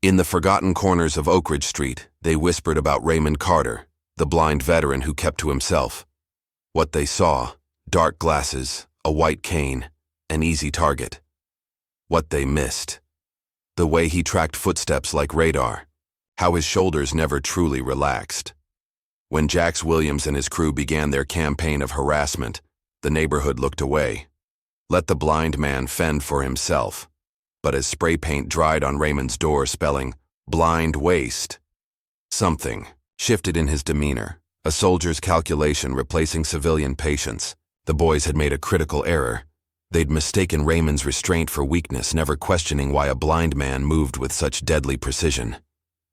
In the forgotten corners of Oak Ridge Street, they whispered about Raymond Carter, the blind veteran who kept to himself. What they saw: dark glasses, a white cane, an easy target. What they missed: the way he tracked footsteps like radar, how his shoulders never truly relaxed. When Jax Williams and his crew began their campaign of harassment, the neighborhood looked away. Let the blind man fend for himself. But as spray paint dried on Raymond's door spelling "blind waste," something shifted in his demeanor, a soldier's calculation replacing civilian patience. The boys had made a critical error. They'd mistaken Raymond's restraint for weakness, never questioning why a blind man moved with such deadly precision.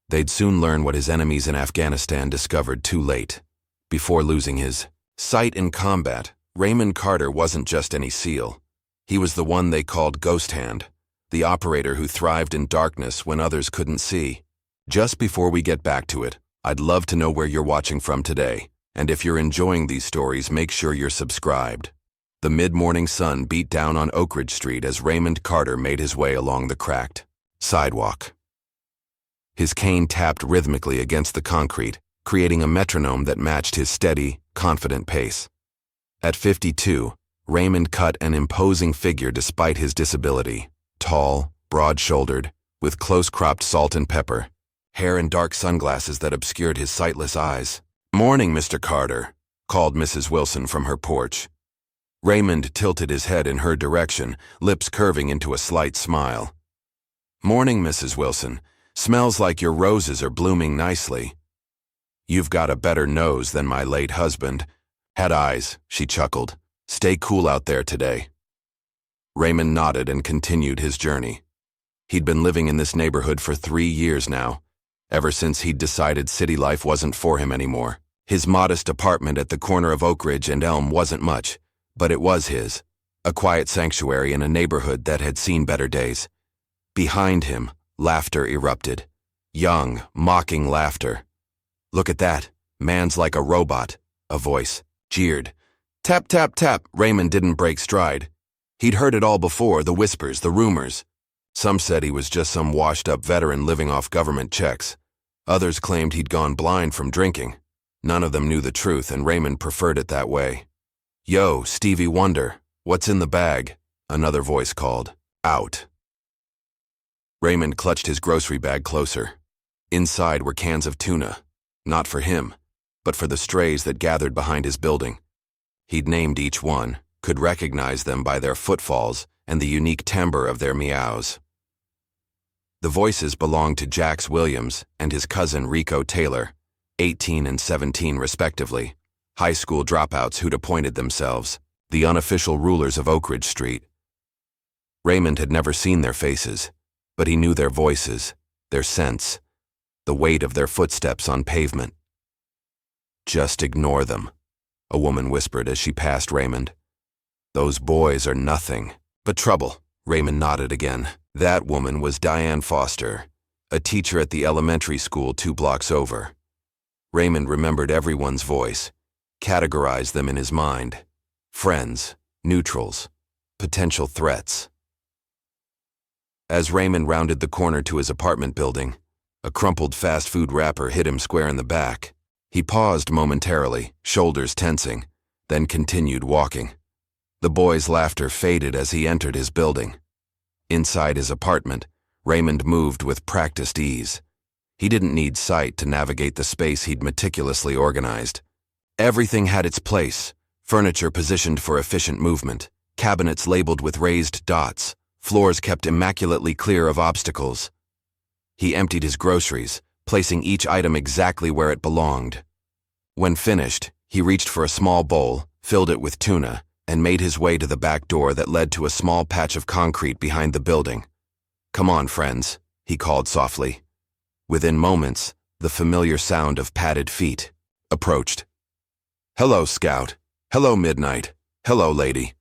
They'd soon learn what his enemies in Afghanistan discovered too late. Before losing his sight in combat, Raymond Carter wasn't just any SEAL. He was the one they called Ghost Hand, the operator who thrived in darkness when others couldn't see. Just before we get back to it, I'd love to know where you're watching from today, and if you're enjoying these stories, make sure you're subscribed. The mid-morning sun beat down on Oak Ridge Street as Raymond Carter made his way along the cracked sidewalk. His cane tapped rhythmically against the concrete, creating a metronome that matched his steady, confident pace. At 52, Raymond cut an imposing figure despite his disability. Tall, broad-shouldered, with close-cropped salt and pepper, hair and dark sunglasses that obscured his sightless eyes. "Morning, Mr. Carter," called Mrs. Wilson from her porch. Raymond tilted his head in her direction, lips curving into a slight smile. "Morning, Mrs. Wilson. Smells like your roses are blooming nicely." "You've got a better nose than my late husband." "Had eyes," she chuckled. "Stay cool out there today." Raymond nodded and continued his journey. He'd been living in this neighborhood for 3 years now, ever since he'd decided city life wasn't for him anymore. His modest apartment at the corner of Oak Ridge and Elm wasn't much, but it was his, a quiet sanctuary in a neighborhood that had seen better days. Behind him, laughter erupted. Young, mocking laughter. "Look at that. Man's like a robot," a voice jeered. Tap, tap, tap. Raymond didn't break stride. He'd heard it all before, the whispers, the rumors. Some said he was just some washed-up veteran living off government checks. Others claimed he'd gone blind from drinking. None of them knew the truth, and Raymond preferred it that way. "Yo, Stevie Wonder, what's in the bag?" another voice called. "Out." Raymond clutched his grocery bag closer. Inside were cans of tuna. Not for him, but for the strays that gathered behind his building. He'd named each one, could recognize them by their footfalls and the unique timbre of their meows. The voices belonged to Jax Williams and his cousin Rico Taylor, 18 and 17 respectively, high school dropouts who'd appointed themselves the unofficial rulers of Oak Ridge Street. Raymond had never seen their faces, but he knew their voices, their scents, the weight of their footsteps on pavement. "Just ignore them," a woman whispered as she passed Raymond. "Those boys are nothing but trouble." Raymond nodded again. That woman was Diane Foster, a teacher at the elementary school 2 blocks over. Raymond remembered everyone's voice, categorized them in his mind. Friends, neutrals, potential threats. As Raymond rounded the corner to his apartment building, a crumpled fast food wrapper hit him square in the back. He paused momentarily, shoulders tensing, then continued walking. The boy's laughter faded as he entered his building. Inside his apartment, Raymond moved with practiced ease. He didn't need sight to navigate the space he'd meticulously organized. Everything had its place, furniture positioned for efficient movement, cabinets labeled with raised dots, floors kept immaculately clear of obstacles. He emptied his groceries, placing each item exactly where it belonged. When finished, he reached for a small bowl, filled it with tuna, and made his way to the back door that led to a small patch of concrete behind the building. "Come on, friends," he called softly. Within moments, the familiar sound of padded feet approached. "Hello, Scout. Hello, Midnight. Hello, Lady."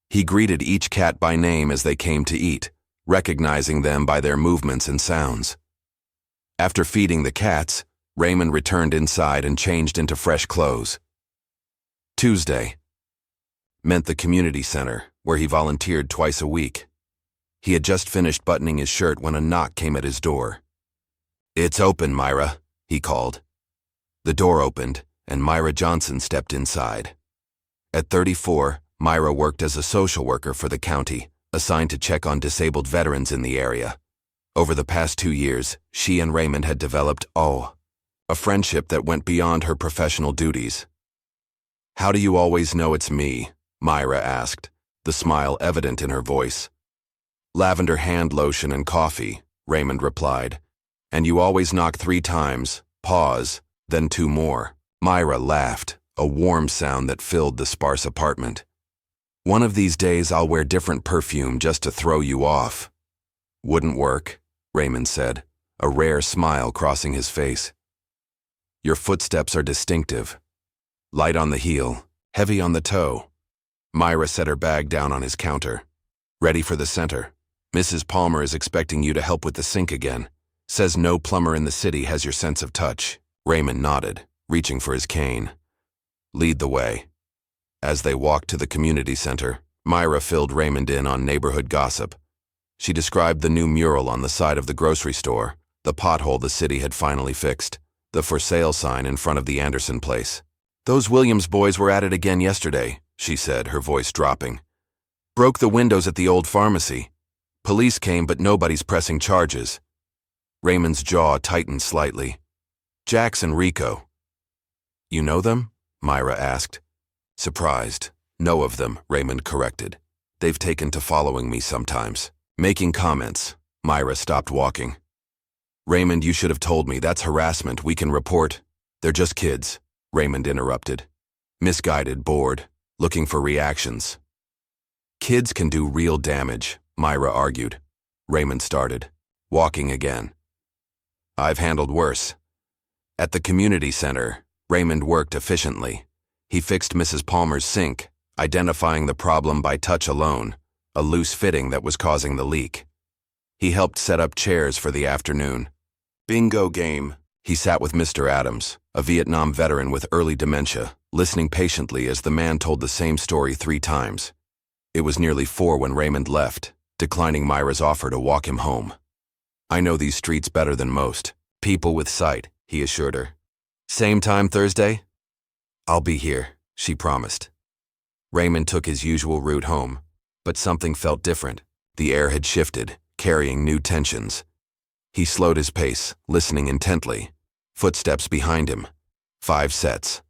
He greeted each cat by name as they came to eat, recognizing them by their movements and sounds. After feeding the cats, Raymond returned inside and changed into fresh clothes. Tuesday meant the community center, where he volunteered twice a week. He had just finished buttoning his shirt when a knock came at his door. "It's open, Myra," he called. The door opened, and Myra Johnson stepped inside. At 34, Myra worked as a social worker for the county, assigned to check on disabled veterans in the area. Over the past 2 years, she and Raymond had developed, a friendship that went beyond her professional duties. "How do you always know it's me?" Myra asked, the smile evident in her voice. "Lavender hand lotion and coffee," Raymond replied. "And you always knock 3 times, pause, then 2 more. Myra laughed, a warm sound that filled the sparse apartment. "One of these days I'll wear different perfume just to throw you off." "Wouldn't work," Raymond said, a rare smile crossing his face. "Your footsteps are distinctive. Light on the heel, heavy on the toe." Myra set her bag down on his counter. "Ready for the center. Mrs. Palmer is expecting you to help with the sink again. Says no plumber in the city has your sense of touch." Raymond nodded, reaching for his cane. "Lead the way." As they walked to the community center, Myra filled Raymond in on neighborhood gossip. She described the new mural on the side of the grocery store, the pothole the city had finally fixed, the for sale sign in front of the Anderson place. "Those Williams boys were at it again yesterday," she said, her voice dropping. "Broke the windows at the old pharmacy. Police came, but nobody's pressing charges." Raymond's jaw tightened slightly. "Jax and Rico." "You know them?" Myra asked. Surprised. "Know of them," Raymond corrected. "They've taken to following me sometimes. Making comments." Myra stopped walking. "Raymond, you should have told me. That's harassment. We can report." "They're just kids," Raymond interrupted. "Misguided, bored, looking for reactions." "Kids can do real damage," Myra argued. Raymond started, walking again. "I've handled worse." At the community center, Raymond worked efficiently. He fixed Mrs. Palmer's sink, identifying the problem by touch alone, a loose fitting that was causing the leak. He helped set up chairs for the afternoon. Bingo game. He sat with Mr. Adams, a Vietnam veteran with early dementia, listening patiently as the man told the same story 3 times. It was nearly 4 when Raymond left, declining Myra's offer to walk him home. "I know these streets better than most people with sight," he assured her. "Same time Thursday?" "I'll be here," she promised. Raymond took his usual route home, but something felt different. The air had shifted, carrying new tensions. He slowed his pace, listening intently. Footsteps behind him. 5 sets.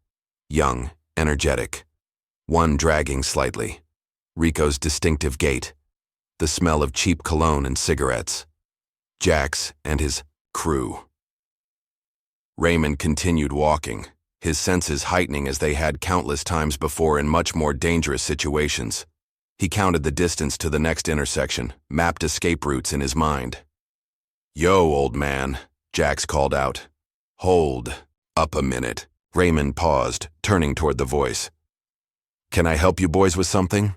Young, energetic. One dragging slightly. Rico's distinctive gait. The smell of cheap cologne and cigarettes. Jax and his crew. Raymond continued walking, his senses heightening as they had countless times before in much more dangerous situations. He counted the distance to the next intersection, mapped escape routes in his mind. "Yo, old man," Jax called out. "Hold up a minute." Raymond paused, turning toward the voice. "Can I help you boys with something?"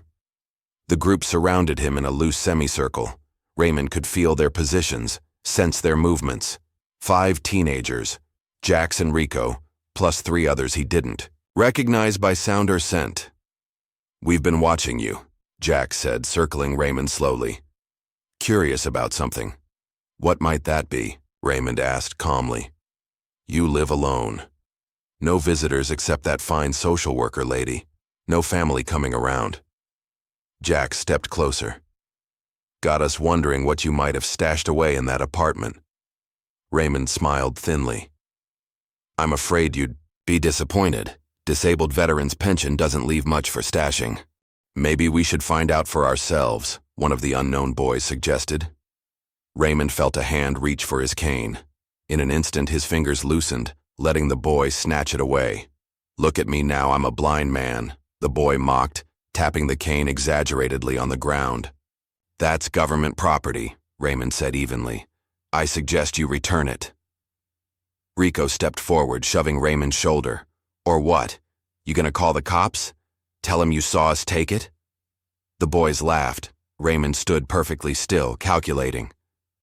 The group surrounded him in a loose semicircle. Raymond could feel their positions, sense their movements. 5 teenagers, Jax and Rico, plus 3 others he didn't recognize by sound or scent. "We've been watching you," Jax said, circling Raymond slowly. "Curious about something." "What might that be?" Raymond asked calmly. "You live alone. No visitors except that fine social worker lady. No family coming around." Jax stepped closer. "Got us wondering what you might have stashed away in that apartment." Raymond smiled thinly. "I'm afraid you'd be disappointed. Disabled veterans' pension doesn't leave much for stashing." "Maybe we should find out for ourselves," one of the unknown boys suggested. Raymond felt a hand reach for his cane. In an instant, his fingers loosened, letting the boy snatch it away. "Look at me now, I'm a blind man," the boy mocked, tapping the cane exaggeratedly on the ground. "That's government property," Raymond said evenly. "I suggest you return it." Rico stepped forward, shoving Raymond's shoulder. "Or what? You gonna call the cops? Tell 'em you saw us take it?" The boys laughed. Raymond stood perfectly still, calculating.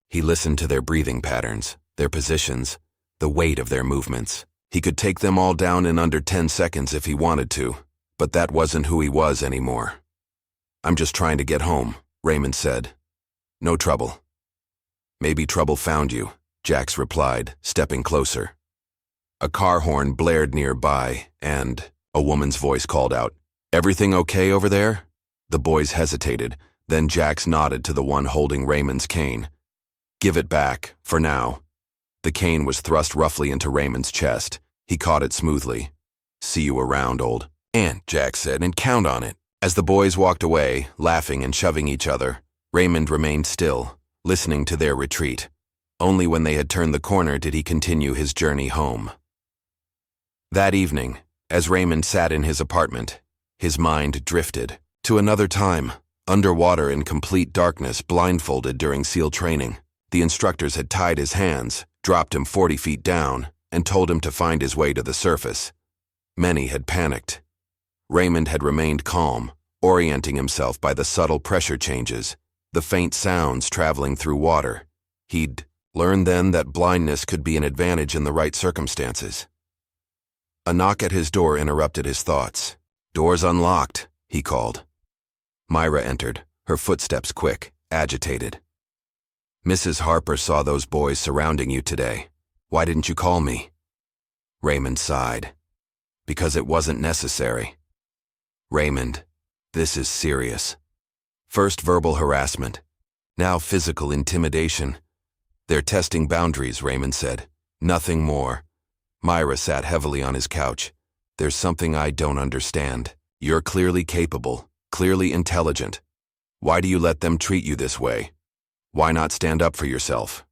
He listened to their breathing patterns, their positions, the weight of their movements. He could take them all down in under 10 seconds if he wanted to, but that wasn't who he was anymore. "I'm just trying to get home," Raymond said. No trouble. Maybe trouble found you, Jax replied, stepping closer. A car horn blared nearby, and a woman's voice called out, "Everything okay over there?" The boys hesitated, then Jax nodded to the one holding Raymond's cane. "Give it back, for now." The cane was thrust roughly into Raymond's chest. He caught it smoothly. "See you around, old Aunt," Jax said, "and count on it." As the boys walked away, laughing and shoving each other, Raymond remained still, listening to their retreat. Only when they had turned the corner did he continue his journey home. That evening, as Raymond sat in his apartment, his mind drifted to another time, underwater in complete darkness, blindfolded during SEAL training. The instructors had tied his hands, dropped him 40 feet down, and told him to find his way to the surface. Many had panicked. Raymond had remained calm, orienting himself by the subtle pressure changes, the faint sounds traveling through water. He'd learned then that blindness could be an advantage in the right circumstances. A knock at his door interrupted his thoughts. "Door's unlocked," he called. Myra entered, her footsteps quick, agitated. "Mrs. Harper saw those boys surrounding you today. Why didn't you call me?" Raymond sighed. "Because it wasn't necessary." "Raymond, this is serious. First verbal harassment, now physical intimidation. They're testing boundaries," Raymond said. "Nothing more." Myra sat heavily on his couch. "There's something I don't understand. You're clearly capable, clearly intelligent. Why do you let them treat you this way? Why not stand up for yourself?"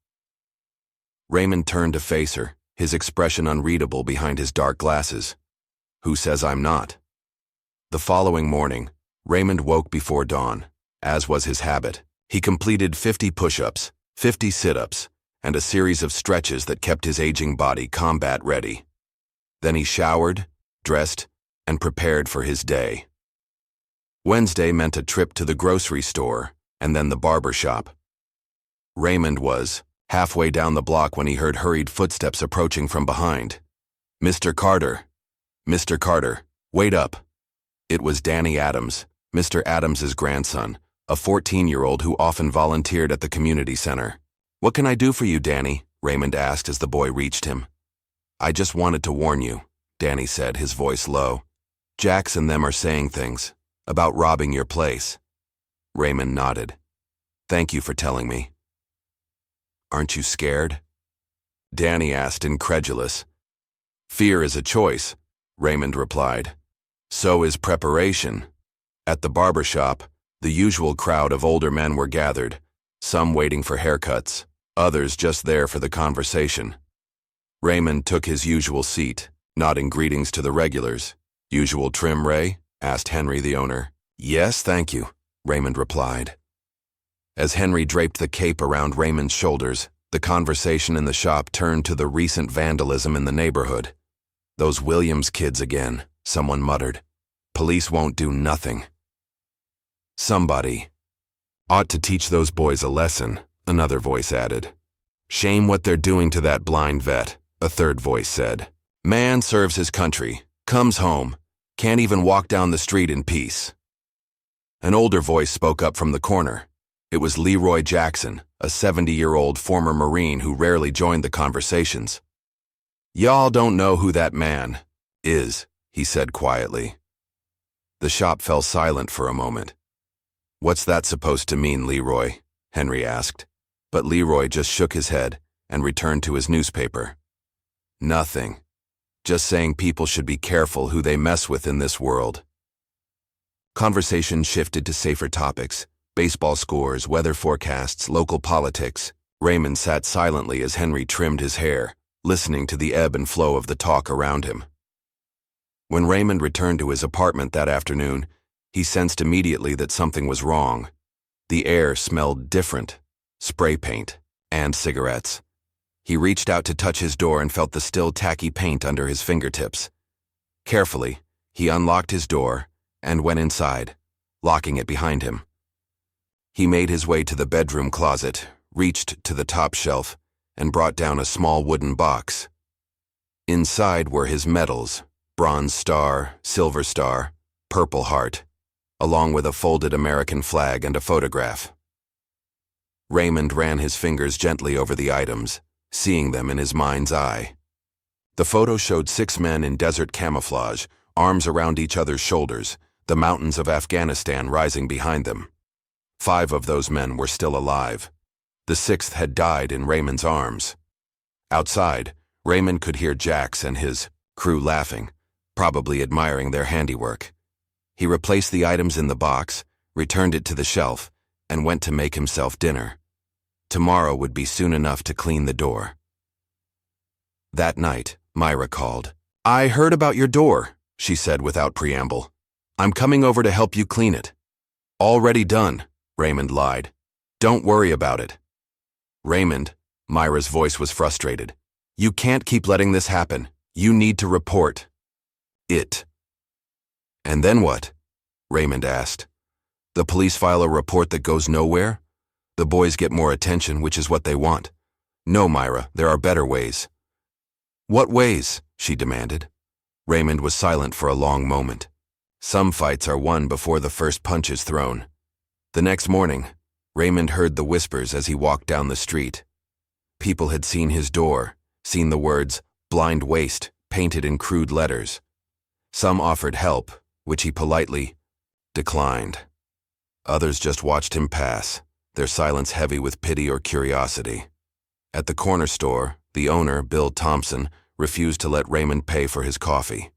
Raymond turned to face her, his expression unreadable behind his dark glasses. "Who says I'm not?" The following morning, Raymond woke before dawn. As was his habit, he completed 50 push-ups, 50 sit-ups, and a series of stretches that kept his aging body combat-ready. Then he showered, dressed, and prepared for his day. Wednesday meant a trip to the grocery store, and then the barber shop. Raymond was halfway down the block when he heard hurried footsteps approaching from behind. "Mr. Carter! Mr. Carter, wait up!" It was Danny Adams, Mr. Adams's grandson, a 14-year-old who often volunteered at the community center. "What can I do for you, Danny?" Raymond asked as the boy reached him. "I just wanted to warn you," Danny said, his voice low. "Jax and them are saying things about robbing your place." Raymond nodded. "Thank you for telling me." "Aren't you scared?" Danny asked, incredulous. "Fear is a choice," Raymond replied. "So is preparation." At the barber shop, the usual crowd of older men were gathered, some waiting for haircuts, others just there for the conversation. Raymond took his usual seat, nodding greetings to the regulars. "Usual trim, Ray?" asked Henry, the owner. "Yes, thank you," Raymond replied. As Henry draped the cape around Raymond's shoulders, the conversation in the shop turned to the recent vandalism in the neighborhood. "Those Williams kids again," someone muttered. "Police won't do nothing." "Somebody ought to teach those boys a lesson," another voice added. "Shame what they're doing to that blind vet," a third voice said. "Man serves his country, comes home, can't even walk down the street in peace." An older voice spoke up from the corner. It was Leroy Jackson, a 70-year-old former Marine who rarely joined the conversations. "Y'all don't know who that man is," he said quietly. The shop fell silent for a moment. "What's that supposed to mean, Leroy?" Henry asked. But Leroy just shook his head and returned to his newspaper. "Nothing. Just saying people should be careful who they mess with in this world." Conversation shifted to safer topics: baseball scores, weather forecasts, local politics. Raymond sat silently as Henry trimmed his hair, listening to the ebb and flow of the talk around him. When Raymond returned to his apartment that afternoon, he sensed immediately that something was wrong. The air smelled different: spray paint and cigarettes. He reached out to touch his door and felt the still tacky paint under his fingertips. Carefully, he unlocked his door and went inside, locking it behind him. He made his way to the bedroom closet, reached to the top shelf, and brought down a small wooden box. Inside were his medals: Bronze Star, Silver Star, Purple Heart, along with a folded American flag and a photograph. Raymond ran his fingers gently over the items, seeing them in his mind's eye. The photo showed 6 men in desert camouflage, arms around each other's shoulders, the mountains of Afghanistan rising behind them. 5 of those men were still alive. The 6th had died in Raymond's arms. Outside, Raymond could hear Jax and his crew laughing, probably admiring their handiwork. He replaced the items in the box, returned it to the shelf, and went to make himself dinner. Tomorrow would be soon enough to clean the door. That night, Myra called. "I heard about your door," she said without preamble. "I'm coming over to help you clean it." "Already done," Raymond lied. "Don't worry about it." "Raymond," Myra's voice was frustrated. "You can't keep letting this happen. You need to report it." "And then what?" Raymond asked. "The police file a report that goes nowhere? The boys get more attention, which is what they want." "No, Myra, there are better ways." "What ways?" she demanded. Raymond was silent for a long moment. Some fights are won before the first punch is thrown. The next morning, Raymond heard the whispers as he walked down the street. People had seen his door, seen the words, "Blind Waste," painted in crude letters. Some offered help, which he politely declined. Others just watched him pass, their silence heavy with pity or curiosity. At the corner store, the owner, Bill Thompson, refused to let Raymond pay for his coffee.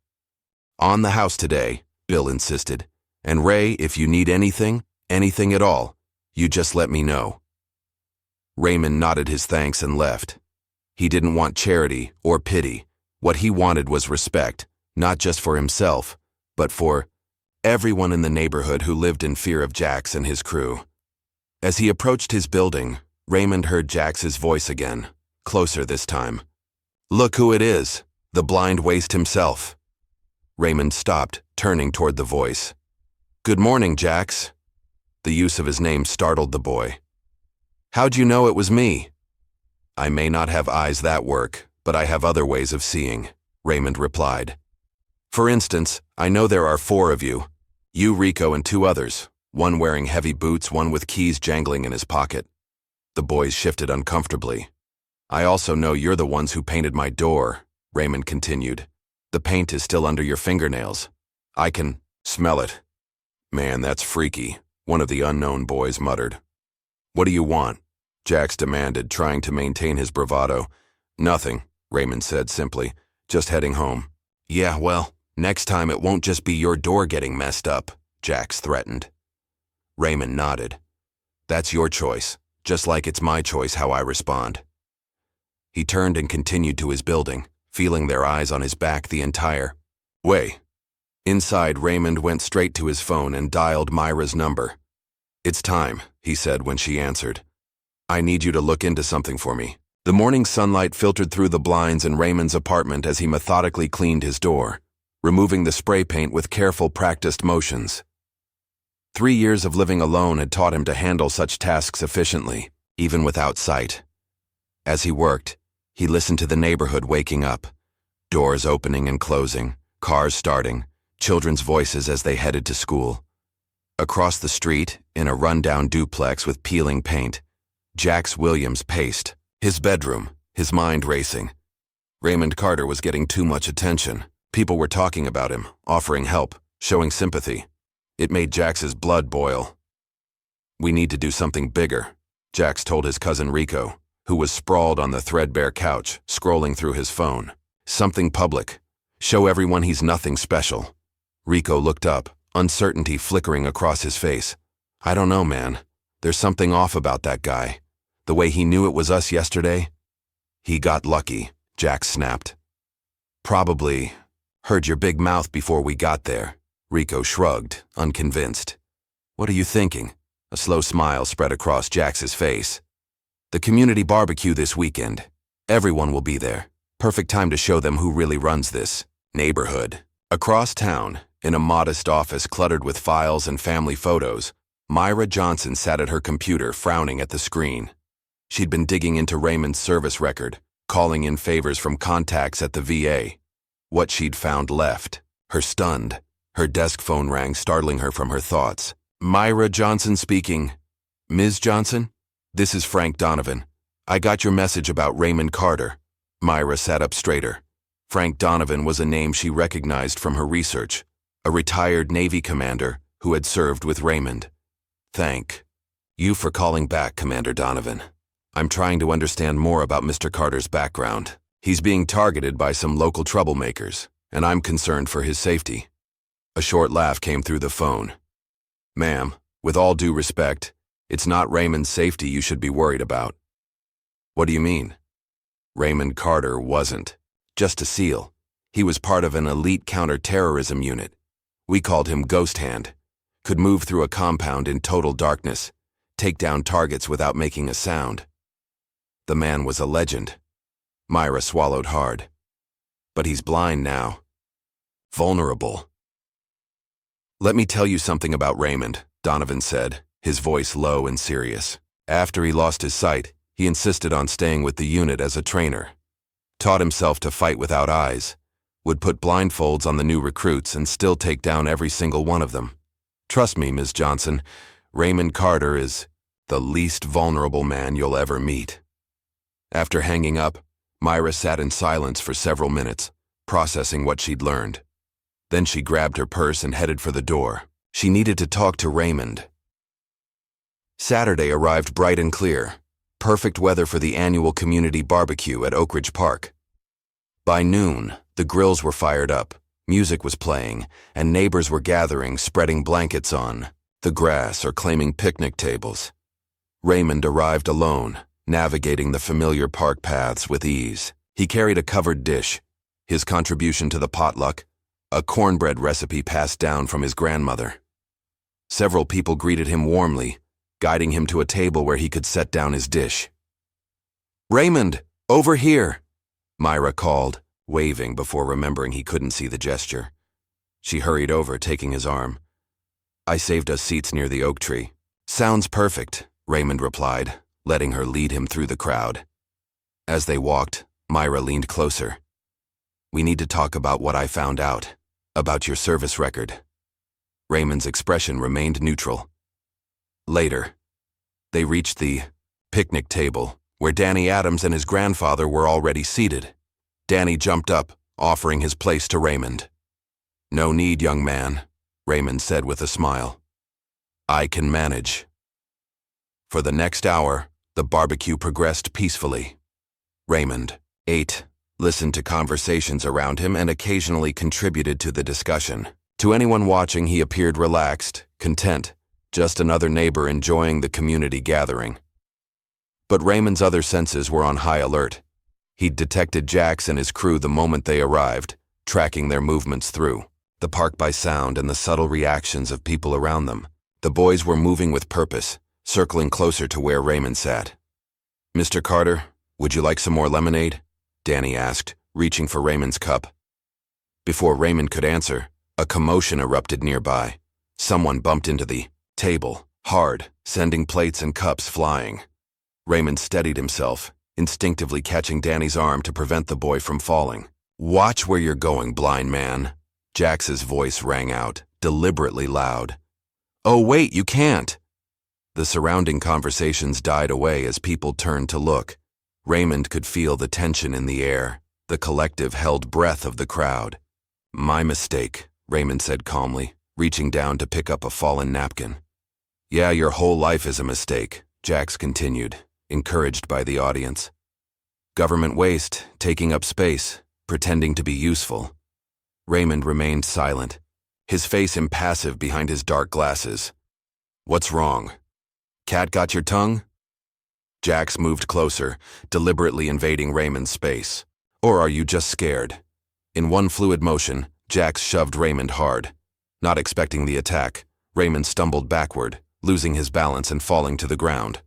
"On the house today," Bill insisted. "And Ray, if you need anything at all, you just let me know." Raymond nodded his thanks and left. He didn't want charity or pity. What he wanted was respect, not just for himself, but for everyone in the neighborhood who lived in fear of Jax and his crew. As he approached his building, Raymond heard Jax's voice again, closer this time. "Look who it is, the blind waste himself." Raymond stopped, turning toward the voice. "Good morning, Jax." The use of his name startled the boy. "How'd you know it was me?" "I may not have eyes that work, but I have other ways of seeing," Raymond replied. "For instance, I know there are 4 of you. You, Rico, and 2 others, one wearing heavy boots, one with keys jangling in his pocket." The boys shifted uncomfortably. "I also know you're the ones who painted my door," Raymond continued. "The paint is still under your fingernails. I can smell it." "Man, that's freaky," one of the unknown boys muttered. "What do you want?" Jax demanded, trying to maintain his bravado. "Nothing," Raymond said simply. "Just heading home." "Yeah, well, next time it won't just be your door getting messed up," Jax threatened. Raymond nodded. "That's your choice, just like it's my choice how I respond." He turned and continued to his building, feeling their eyes on his back the entire way. Inside, Raymond went straight to his phone and dialed Myra's number. "It's time," he said when she answered. "I need you to look into something for me." The morning sunlight filtered through the blinds in Raymond's apartment as he methodically cleaned his door, removing the spray paint with careful, practiced motions. 3 years of living alone had taught him to handle such tasks efficiently, even without sight. As he worked, he listened to the neighborhood waking up, doors opening and closing, cars starting, children's voices as they headed to school. Across the street, in a rundown duplex with peeling paint, Jax Williams paced, his bedroom, his mind racing. Raymond Carter was getting too much attention. People were talking about him, offering help, showing sympathy. It made Jax's blood boil. "We need to do something bigger," Jax told his cousin Rico, who was sprawled on the threadbare couch, scrolling through his phone. "Something public. Show everyone he's nothing special." Rico looked up, uncertainty flickering across his face. "I don't know, man. There's something off about that guy. The way he knew it was us yesterday." "He got lucky," Jax snapped. "Probably heard your big mouth before we got there." Rico shrugged, unconvinced. "What are you thinking?" A slow smile spread across Jax's face. "The community barbecue this weekend. Everyone will be there. Perfect time to show them who really runs this neighborhood." Across town, in a modest office cluttered with files and family photos, Myra Johnson sat at her computer, frowning at the screen. She'd been digging into Raymond's service record, calling in favors from contacts at the VA. What she'd found left her stunned. Her desk phone rang, startling her from her thoughts. "Myra Johnson speaking." "Ms. Johnson?" This is Frank Donovan. I got your message about Raymond Carter. Myra sat up straighter. Frank Donovan was a name she recognized from her research, a retired Navy commander who had served with Raymond. Thank you for calling back, Commander Donovan. I'm trying to understand more about Mr. Carter's background. He's being targeted by some local troublemakers, and I'm concerned for his safety. A short laugh came through the phone. Ma'am, with all due respect, it's not Raymond's safety you should be worried about. What do you mean? Raymond Carter wasn't just a SEAL. He was part of an elite counter-terrorism unit. We called him Ghost Hand. Could move through a compound in total darkness, take down targets without making a sound. The man was a legend. Myra swallowed hard. But he's blind now. Vulnerable. Let me tell you something about Raymond, Donovan said, his voice low and serious. After he lost his sight, he insisted on staying with the unit as a trainer. Taught himself to fight without eyes, would put blindfolds on the new recruits and still take down every single one of them. Trust me, Ms. Johnson, Raymond Carter is the least vulnerable man you'll ever meet. After hanging up, Myra sat in silence for several minutes, processing what she'd learned. Then she grabbed her purse and headed for the door. She needed to talk to Raymond. Saturday arrived bright and clear. Perfect weather for the annual community barbecue at Oak Ridge Park. By noon, the grills were fired up, music was playing, and neighbors were gathering, spreading blankets on the grass or claiming picnic tables. Raymond arrived alone, navigating the familiar park paths with ease. He carried a covered dish, his contribution to the potluck, a cornbread recipe passed down from his grandmother. Several people greeted him warmly, guiding him to a table where he could set down his dish. "Raymond, over here," Myra called, waving before remembering he couldn't see the gesture. She hurried over, taking his arm. "I saved us seats near the oak tree." "Sounds perfect," Raymond replied, letting her lead him through the crowd. As they walked, Myra leaned closer. "We need to talk about what I found out, about your service record." Raymond's expression remained neutral. Later, they reached the picnic table, where Danny Adams and his grandfather were already seated. Danny jumped up, offering his place to Raymond. "No need, young man," Raymond said with a smile. "I can manage." For the next hour, the barbecue progressed peacefully. Raymond ate, listened to conversations around him, and occasionally contributed to the discussion. To anyone watching, he appeared relaxed, content, just another neighbor enjoying the community gathering. But Raymond's other senses were on high alert. He'd detected Jax and his crew the moment they arrived, tracking their movements through the park by sound and the subtle reactions of people around them. The boys were moving with purpose, circling closer to where Raymond sat. "Mr. Carter, would you like some more lemonade?" Danny asked, reaching for Raymond's cup. Before Raymond could answer, a commotion erupted nearby. Someone bumped into the table, hard, sending plates and cups flying. Raymond steadied himself, instinctively catching Danny's arm to prevent the boy from falling. "Watch where you're going, blind man," Jax's voice rang out, deliberately loud. "Oh wait, you can't!" The surrounding conversations died away as people turned to look. Raymond could feel the tension in the air, the collective held breath of the crowd. "My mistake," Raymond said calmly, reaching down to pick up a fallen napkin. "Yeah, your whole life is a mistake," Jax continued, encouraged by the audience. "Government waste, taking up space, pretending to be useful." Raymond remained silent, his face impassive behind his dark glasses. "What's wrong? Cat got your tongue?" Jax moved closer, deliberately invading Raymond's space. "Or are you just scared?" In one fluid motion, Jax shoved Raymond hard. Not expecting the attack, Raymond stumbled backward, losing his balance and falling to the ground.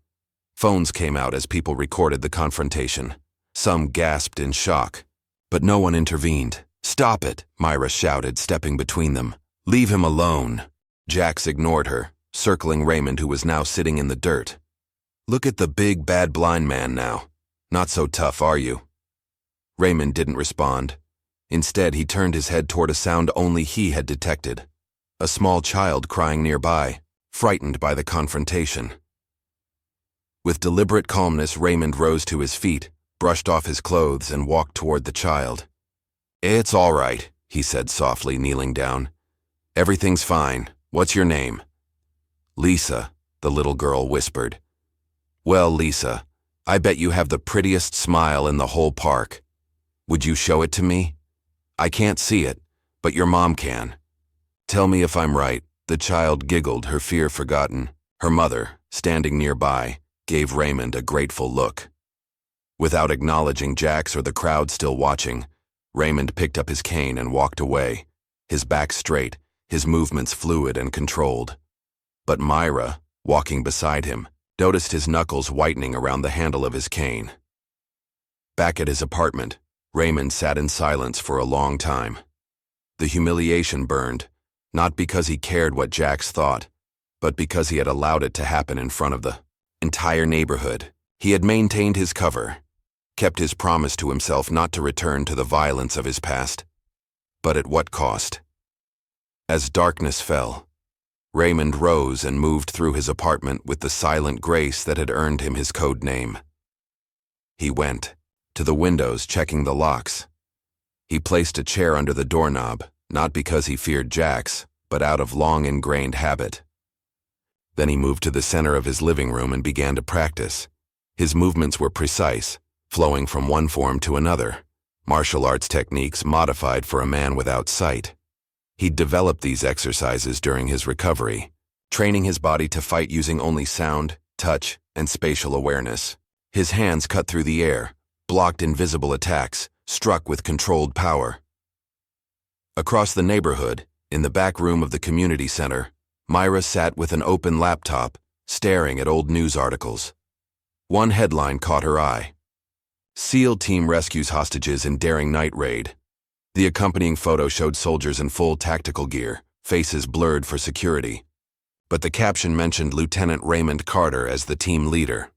Phones came out as people recorded the confrontation. Some gasped in shock, but no one intervened. "Stop it," Myra shouted, stepping between them. "Leave him alone." Jax ignored her, circling Raymond, who was now sitting in the dirt. "Look at the big, bad blind man now. Not so tough, are you?" Raymond didn't respond. Instead, he turned his head toward a sound only he had detected. A small child crying nearby, frightened by the confrontation. With deliberate calmness, Raymond rose to his feet, brushed off his clothes, and walked toward the child. "It's all right," he said softly, kneeling down. "Everything's fine. What's your name?" "Lisa," the little girl whispered. "Well, Lisa, I bet you have the prettiest smile in the whole park. Would you show it to me? I can't see it, but your mom can. Tell me if I'm right." The child giggled, her fear forgotten. Her mother, standing nearby, gave Raymond a grateful look. Without acknowledging Jax or the crowd still watching, Raymond picked up his cane and walked away, his back straight, his movements fluid and controlled. But Myra, walking beside him, noticed his knuckles whitening around the handle of his cane. Back at his apartment, Raymond sat in silence for a long time. The humiliation burned, not because he cared what Jax thought, but because he had allowed it to happen in front of the entire neighborhood. He had maintained his cover, kept his promise to himself not to return to the violence of his past. But at what cost? As darkness fell, Raymond rose and moved through his apartment with the silent grace that had earned him his code name. He went to the windows, checking the locks. He placed a chair under the doorknob, not because he feared Jax, but out of long-ingrained habit. Then he moved to the center of his living room and began to practice. His movements were precise, flowing from one form to another, martial arts techniques modified for a man without sight. He'd developed these exercises during his recovery, training his body to fight using only sound, touch, and spatial awareness. His hands cut through the air, blocked invisible attacks, struck with controlled power. Across the neighborhood, in the back room of the community center, Myra sat with an open laptop, staring at old news articles. One headline caught her eye. SEAL team rescues hostages in daring night raid. The accompanying photo showed soldiers in full tactical gear, faces blurred for security. But the caption mentioned Lieutenant Raymond Carter as the team leader.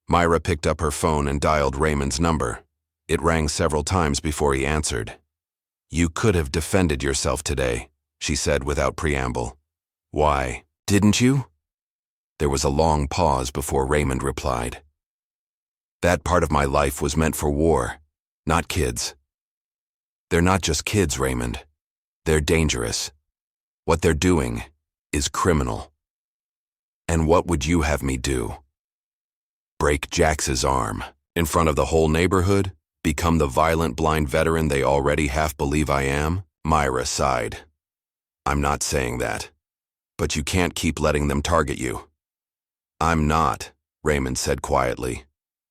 Myra picked up her phone and dialed Raymond's number. It rang several times before he answered. "You could have defended yourself today," she said without preamble. "Why, didn't you?" There was a long pause before Raymond replied. "That part of my life was meant for war, not kids." "They're not just kids, Raymond. They're dangerous. What they're doing is criminal." "And what would you have me do? Break Jax's arm in front of the whole neighborhood? Become the violent blind veteran they already half believe I am?" Myra sighed. "I'm not saying that. But you can't keep letting them target you." "I'm not," Raymond said quietly.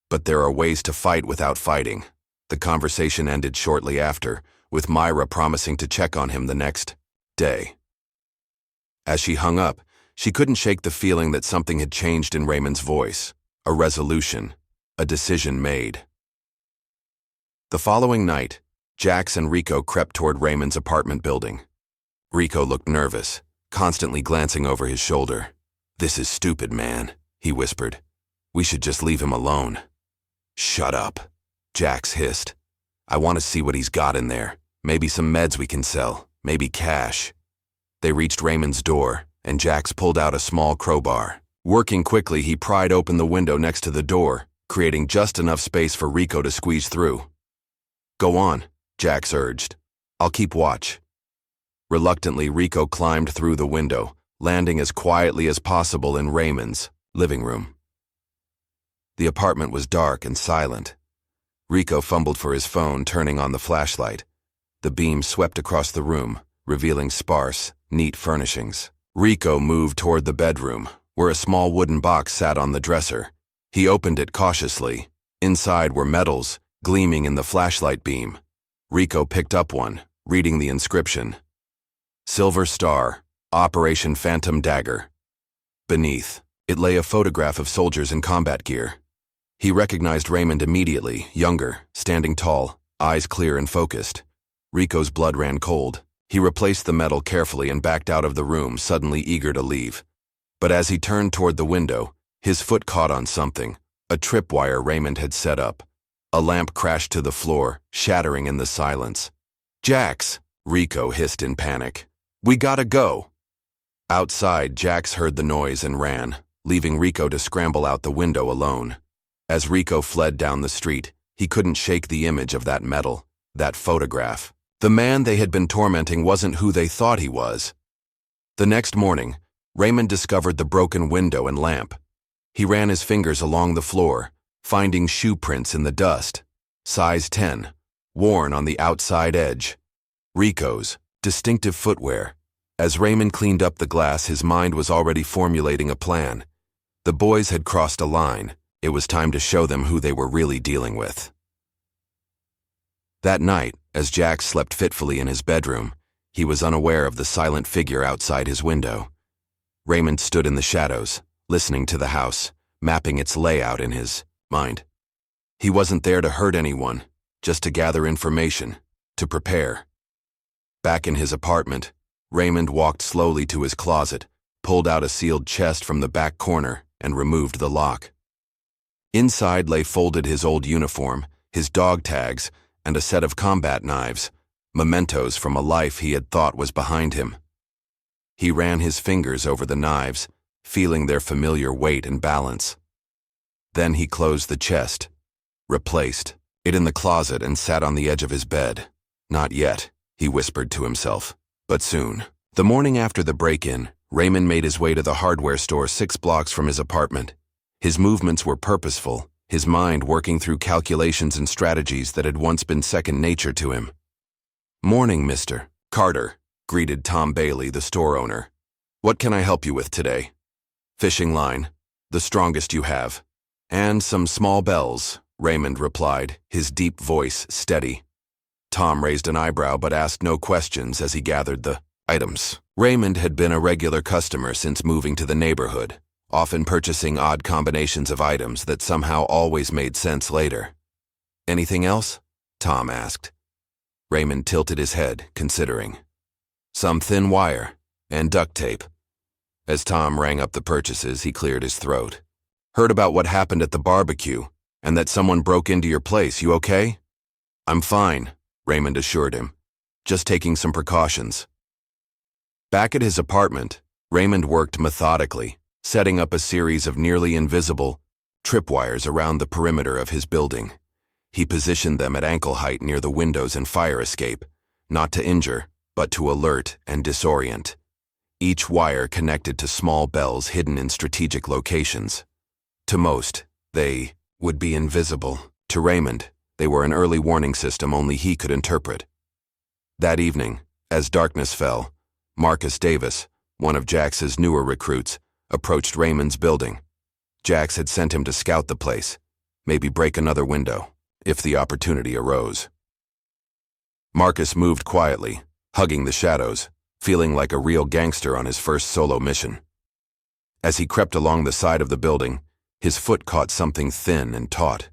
"But there are ways to fight without fighting." The conversation ended shortly after, with Myra promising to check on him the next day. As she hung up, she couldn't shake the feeling that something had changed in Raymond's voice. A resolution, a decision made. The following night, Jax and Rico crept toward Raymond's apartment building. Rico looked nervous, constantly glancing over his shoulder. "This is stupid, man," he whispered. "We should just leave him alone." "Shut up," Jax hissed. "I want to see what he's got in there. Maybe some meds we can sell, maybe cash." They reached Raymond's door, and Jax pulled out a small crowbar. Working quickly, he pried open the window next to the door, creating just enough space for Rico to squeeze through. "Go on," Jax urged. "I'll keep watch." Reluctantly, Rico climbed through the window, landing as quietly as possible in Raymond's living room. The apartment was dark and silent. Rico fumbled for his phone, turning on the flashlight. The beam swept across the room, revealing sparse, neat furnishings. Rico moved toward the bedroom, where a small wooden box sat on the dresser. He opened it cautiously. Inside were medals, gleaming in the flashlight beam. Rico picked up one, reading the inscription. "Silver Star, Operation Phantom Dagger." Beneath, it lay a photograph of soldiers in combat gear. He recognized Raymond immediately, younger, standing tall, eyes clear and focused. Rico's blood ran cold. He replaced the medal carefully and backed out of the room, suddenly eager to leave. But as he turned toward the window, his foot caught on something, a tripwire Raymond had set up. A lamp crashed to the floor, shattering in the silence. "Jax!" Rico hissed in panic. "We gotta go!" Outside, Jax heard the noise and ran. leaving Rico to scramble out the window alone. As Rico fled down the street, he couldn't shake the image of that medal, that photograph. The man they had been tormenting wasn't who they thought he was. The next morning, Raymond discovered the broken window and lamp. He ran his fingers along the floor, finding shoe prints in the dust. Size 10, worn on the outside edge. Rico's, distinctive footwear. As Raymond cleaned up the glass, his mind was already formulating a plan. The boys had crossed a line. It was time to show them who they were really dealing with. That night, as Jack slept fitfully in his bedroom, he was unaware of the silent figure outside his window. Raymond stood in the shadows, listening to the house, mapping its layout in his mind. He wasn't there to hurt anyone, just to gather information, to prepare. Back in his apartment, Raymond walked slowly to his closet, pulled out a sealed chest from the back corner, and removed the lock. Inside lay folded his old uniform, his dog tags, and a set of combat knives, mementos from a life he had thought was behind him. He ran his fingers over the knives, feeling their familiar weight and balance. Then he closed the chest, replaced it in the closet, and sat on the edge of his bed. Not yet, he whispered to himself, but soon. The morning after the break-in, Raymond made his way to the hardware store 6 blocks from his apartment. His movements were purposeful, his mind working through calculations and strategies that had once been second nature to him. "Morning, Mr. Carter," greeted Tom Bailey, the store owner. "What can I help you with today?" "Fishing line, the strongest you have. And some small bells," Raymond replied, his deep voice steady. Tom raised an eyebrow but asked no questions as he gathered the items. Raymond had been a regular customer since moving to the neighborhood, often purchasing odd combinations of items that somehow always made sense later. "Anything else?" Tom asked. Raymond tilted his head, considering. "Some thin wire and duct tape." As Tom rang up the purchases, he cleared his throat. "Heard about what happened at the barbecue, and that someone broke into your place. You okay?" "I'm fine," Raymond assured him. "Just taking some precautions." Back at his apartment, Raymond worked methodically, setting up a series of nearly invisible tripwires around the perimeter of his building. He positioned them at ankle height near the windows and fire escape, not to injure, but to alert and disorient. Each wire connected to small bells hidden in strategic locations. To most, they would be invisible. To Raymond, they were an early warning system only he could interpret. That evening, as darkness fell, Marcus Davis, one of Jax's newer recruits, approached Raymond's building. Jax had sent him to scout the place, maybe break another window, if the opportunity arose. Marcus moved quietly, hugging the shadows, feeling like a real gangster on his first solo mission. As he crept along the side of the building, his foot caught something thin and taut.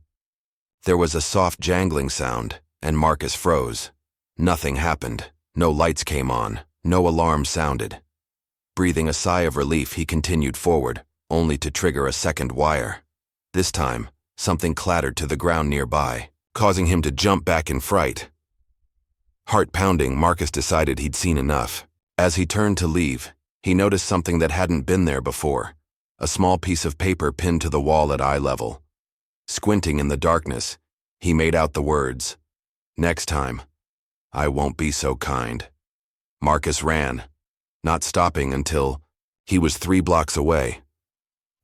There was a soft jangling sound, and Marcus froze. Nothing happened. No lights came on. No alarm sounded. Breathing a sigh of relief, he continued forward, only to trigger a second wire. This time, something clattered to the ground nearby, causing him to jump back in fright. Heart pounding, Marcus decided he'd seen enough. As he turned to leave, he noticed something that hadn't been there before, a small piece of paper pinned to the wall at eye level. Squinting in the darkness, he made out the words, "Next time, I won't be so kind." Marcus ran, not stopping until he was 3 blocks away.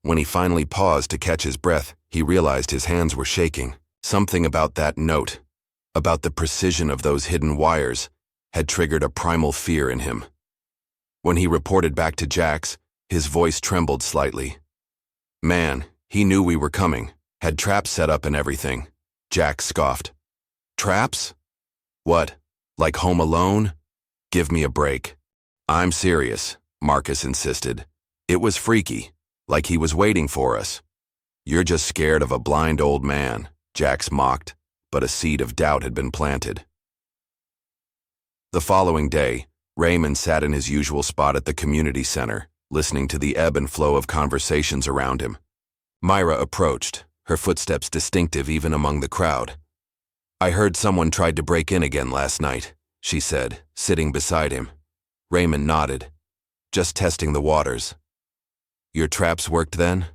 When he finally paused to catch his breath, he realized his hands were shaking. Something about that note, about the precision of those hidden wires, had triggered a primal fear in him. When he reported back to Jax, his voice trembled slightly. "Man, he knew we were coming, had traps set up and everything." Jax scoffed. "Traps? What, like Home Alone? Give me a break." "I'm serious," Marcus insisted. "It was freaky, like he was waiting for us." "You're just scared of a blind old man," Jax mocked, but a seed of doubt had been planted. The following day, Raymond sat in his usual spot at the community center, listening to the ebb and flow of conversations around him. Myra approached, her footsteps distinctive even among the crowd. "I heard someone tried to break in again last night," she said, sitting beside him. Raymond nodded. "Just testing the waters." Your traps worked then?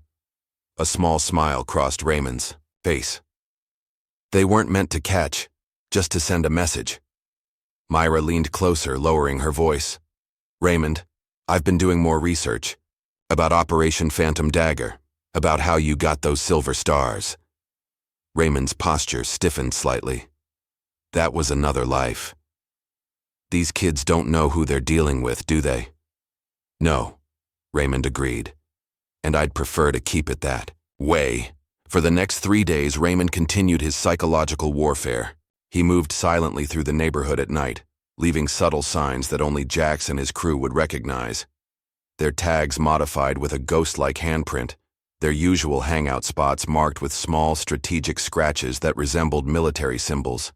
A small smile crossed Raymond's face. They weren't meant to catch, just to send a message. Myra leaned closer, lowering her voice. Raymond, I've been doing more research. About Operation Phantom Dagger. About how you got those silver stars. Raymond's posture stiffened slightly. That was another life. These kids don't know who they're dealing with, do they? No, Raymond agreed. And I'd prefer to keep it that way. For the next 3 days, Raymond continued his psychological warfare. He moved silently through the neighborhood at night, leaving subtle signs that only Jax and his crew would recognize. Their tags modified with a ghost-like handprint, their usual hangout spots marked with small strategic scratches that resembled military symbols.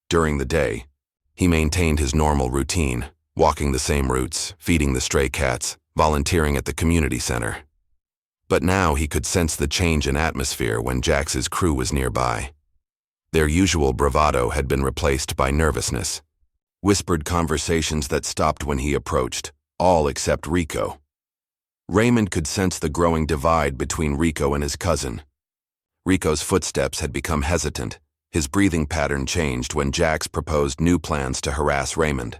During the day, he maintained his normal routine, walking the same routes, feeding the stray cats, volunteering at the community center. But now he could sense the change in atmosphere when Jax's crew was nearby. Their usual bravado had been replaced by nervousness. Whispered conversations that stopped when he approached, all except Rico. Raymond could sense the growing divide between Rico and his cousin. Rico's footsteps had become hesitant. His breathing pattern changed when Jax proposed new plans to harass Raymond.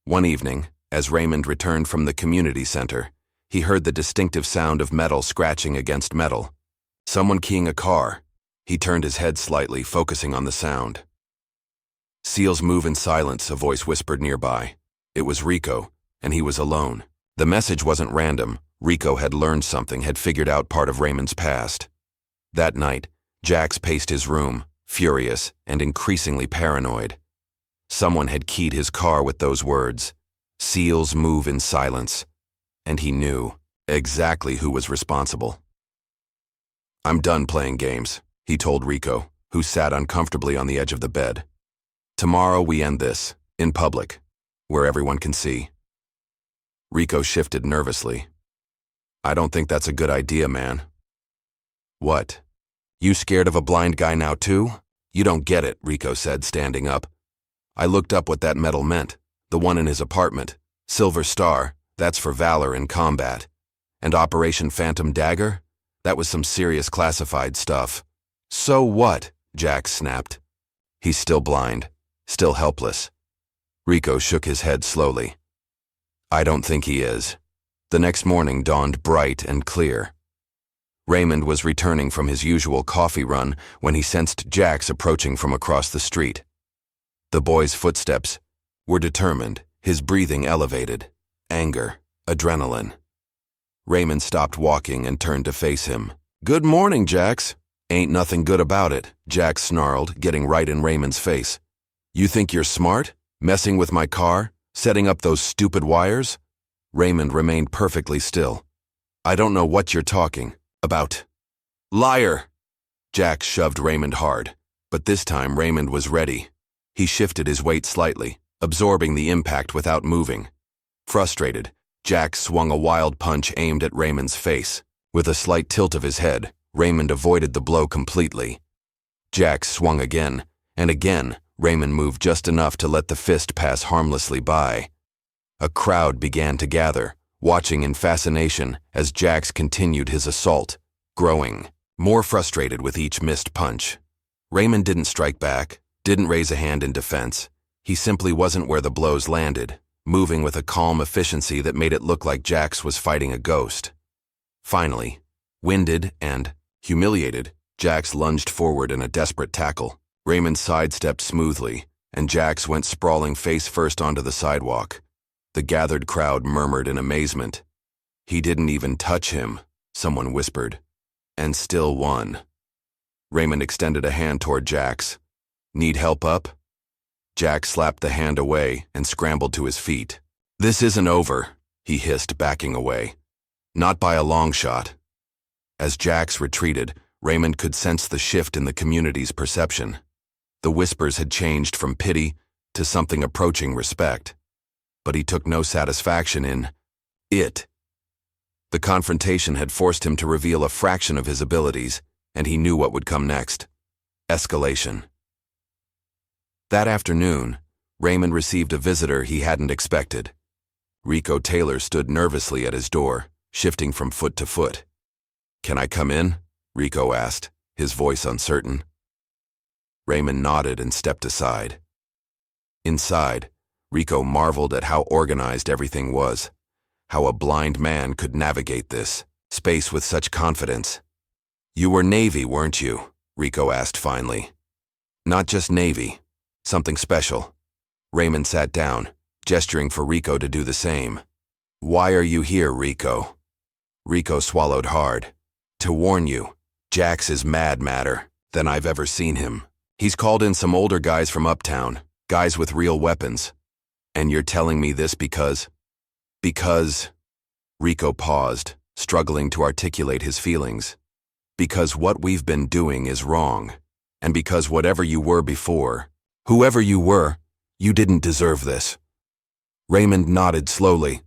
One evening, as Raymond returned from the community center, he heard the distinctive sound of metal scratching against metal. Someone keying a car. He turned his head slightly, focusing on the sound. Seals move in silence, a voice whispered nearby. It was Rico, and he was alone. The message wasn't random. Rico had learned something, had figured out part of Raymond's past. That night, Jax paced his room, furious and increasingly paranoid. Someone had keyed his car with those words, "Seals move in silence," and he knew exactly who was responsible. "I'm done playing games," he told Rico, who sat uncomfortably on the edge of the bed. "Tomorrow we end this, in public, where everyone can see." Rico shifted nervously. "I don't think that's a good idea, man." "What? You scared of a blind guy now too? You don't get it," Rico said, standing up. "I looked up what that medal meant. The one in his apartment. Silver Star, that's for valor in combat. And Operation Phantom Dagger? That was some serious classified stuff." "So what?" Jax snapped. "He's still blind, still helpless." Rico shook his head slowly. "I don't think he is." The next morning dawned bright and clear. Raymond was returning from his usual coffee run when he sensed Jax approaching from across the street. The boy's footsteps were determined, his breathing elevated. Anger, adrenaline. Raymond stopped walking and turned to face him. "Good morning, Jax." "Ain't nothing good about it," Jax snarled, getting right in Raymond's face. "You think you're smart? Messing with my car? Setting up those stupid wires?" Raymond remained perfectly still. "I don't know what you're talking about." "Liar!" Jax shoved Raymond hard, but this time Raymond was ready. He shifted his weight slightly, absorbing the impact without moving. Frustrated, Jax swung a wild punch aimed at Raymond's face. With a slight tilt of his head, Raymond avoided the blow completely. Jax swung again, and again, Raymond moved just enough to let the fist pass harmlessly by. A crowd began to gather, watching in fascination as Jax continued his assault, growing more frustrated with each missed punch. Raymond didn't strike back, didn't raise a hand in defense. He simply wasn't where the blows landed, moving with a calm efficiency that made it look like Jax was fighting a ghost. Finally, winded and humiliated, Jax lunged forward in a desperate tackle. Raymond sidestepped smoothly, and Jax went sprawling face first onto the sidewalk. The gathered crowd murmured in amazement. "He didn't even touch him," someone whispered, and still won. Raymond extended a hand toward Jax. "Need help up?" Jax slapped the hand away and scrambled to his feet. "This isn't over," he hissed, backing away. "Not by a long shot." As Jax retreated, Raymond could sense the shift in the community's perception. The whispers had changed from pity to something approaching respect. But he took no satisfaction in it. The confrontation had forced him to reveal a fraction of his abilities, and he knew what would come next. Escalation. That afternoon, Raymond received a visitor he hadn't expected. Rico Taylor stood nervously at his door, shifting from foot to foot. "Can I come in?" Rico asked, his voice uncertain. Raymond nodded and stepped aside. Inside, Rico marveled at how organized everything was, how a blind man could navigate this space with such confidence. "You were Navy, weren't you?" Rico asked finally. "Not just Navy, something special." Raymond sat down, gesturing for Rico to do the same. "Why are you here, Rico?" Rico swallowed hard. "To warn you, Jax is madder than I've ever seen him. He's called in some older guys from uptown, guys with real weapons. And you're telling me this because..." Rico paused, struggling to articulate his feelings. "Because what we've been doing is wrong. And because whatever you were before, whoever you were, you didn't deserve this." Raymond nodded slowly.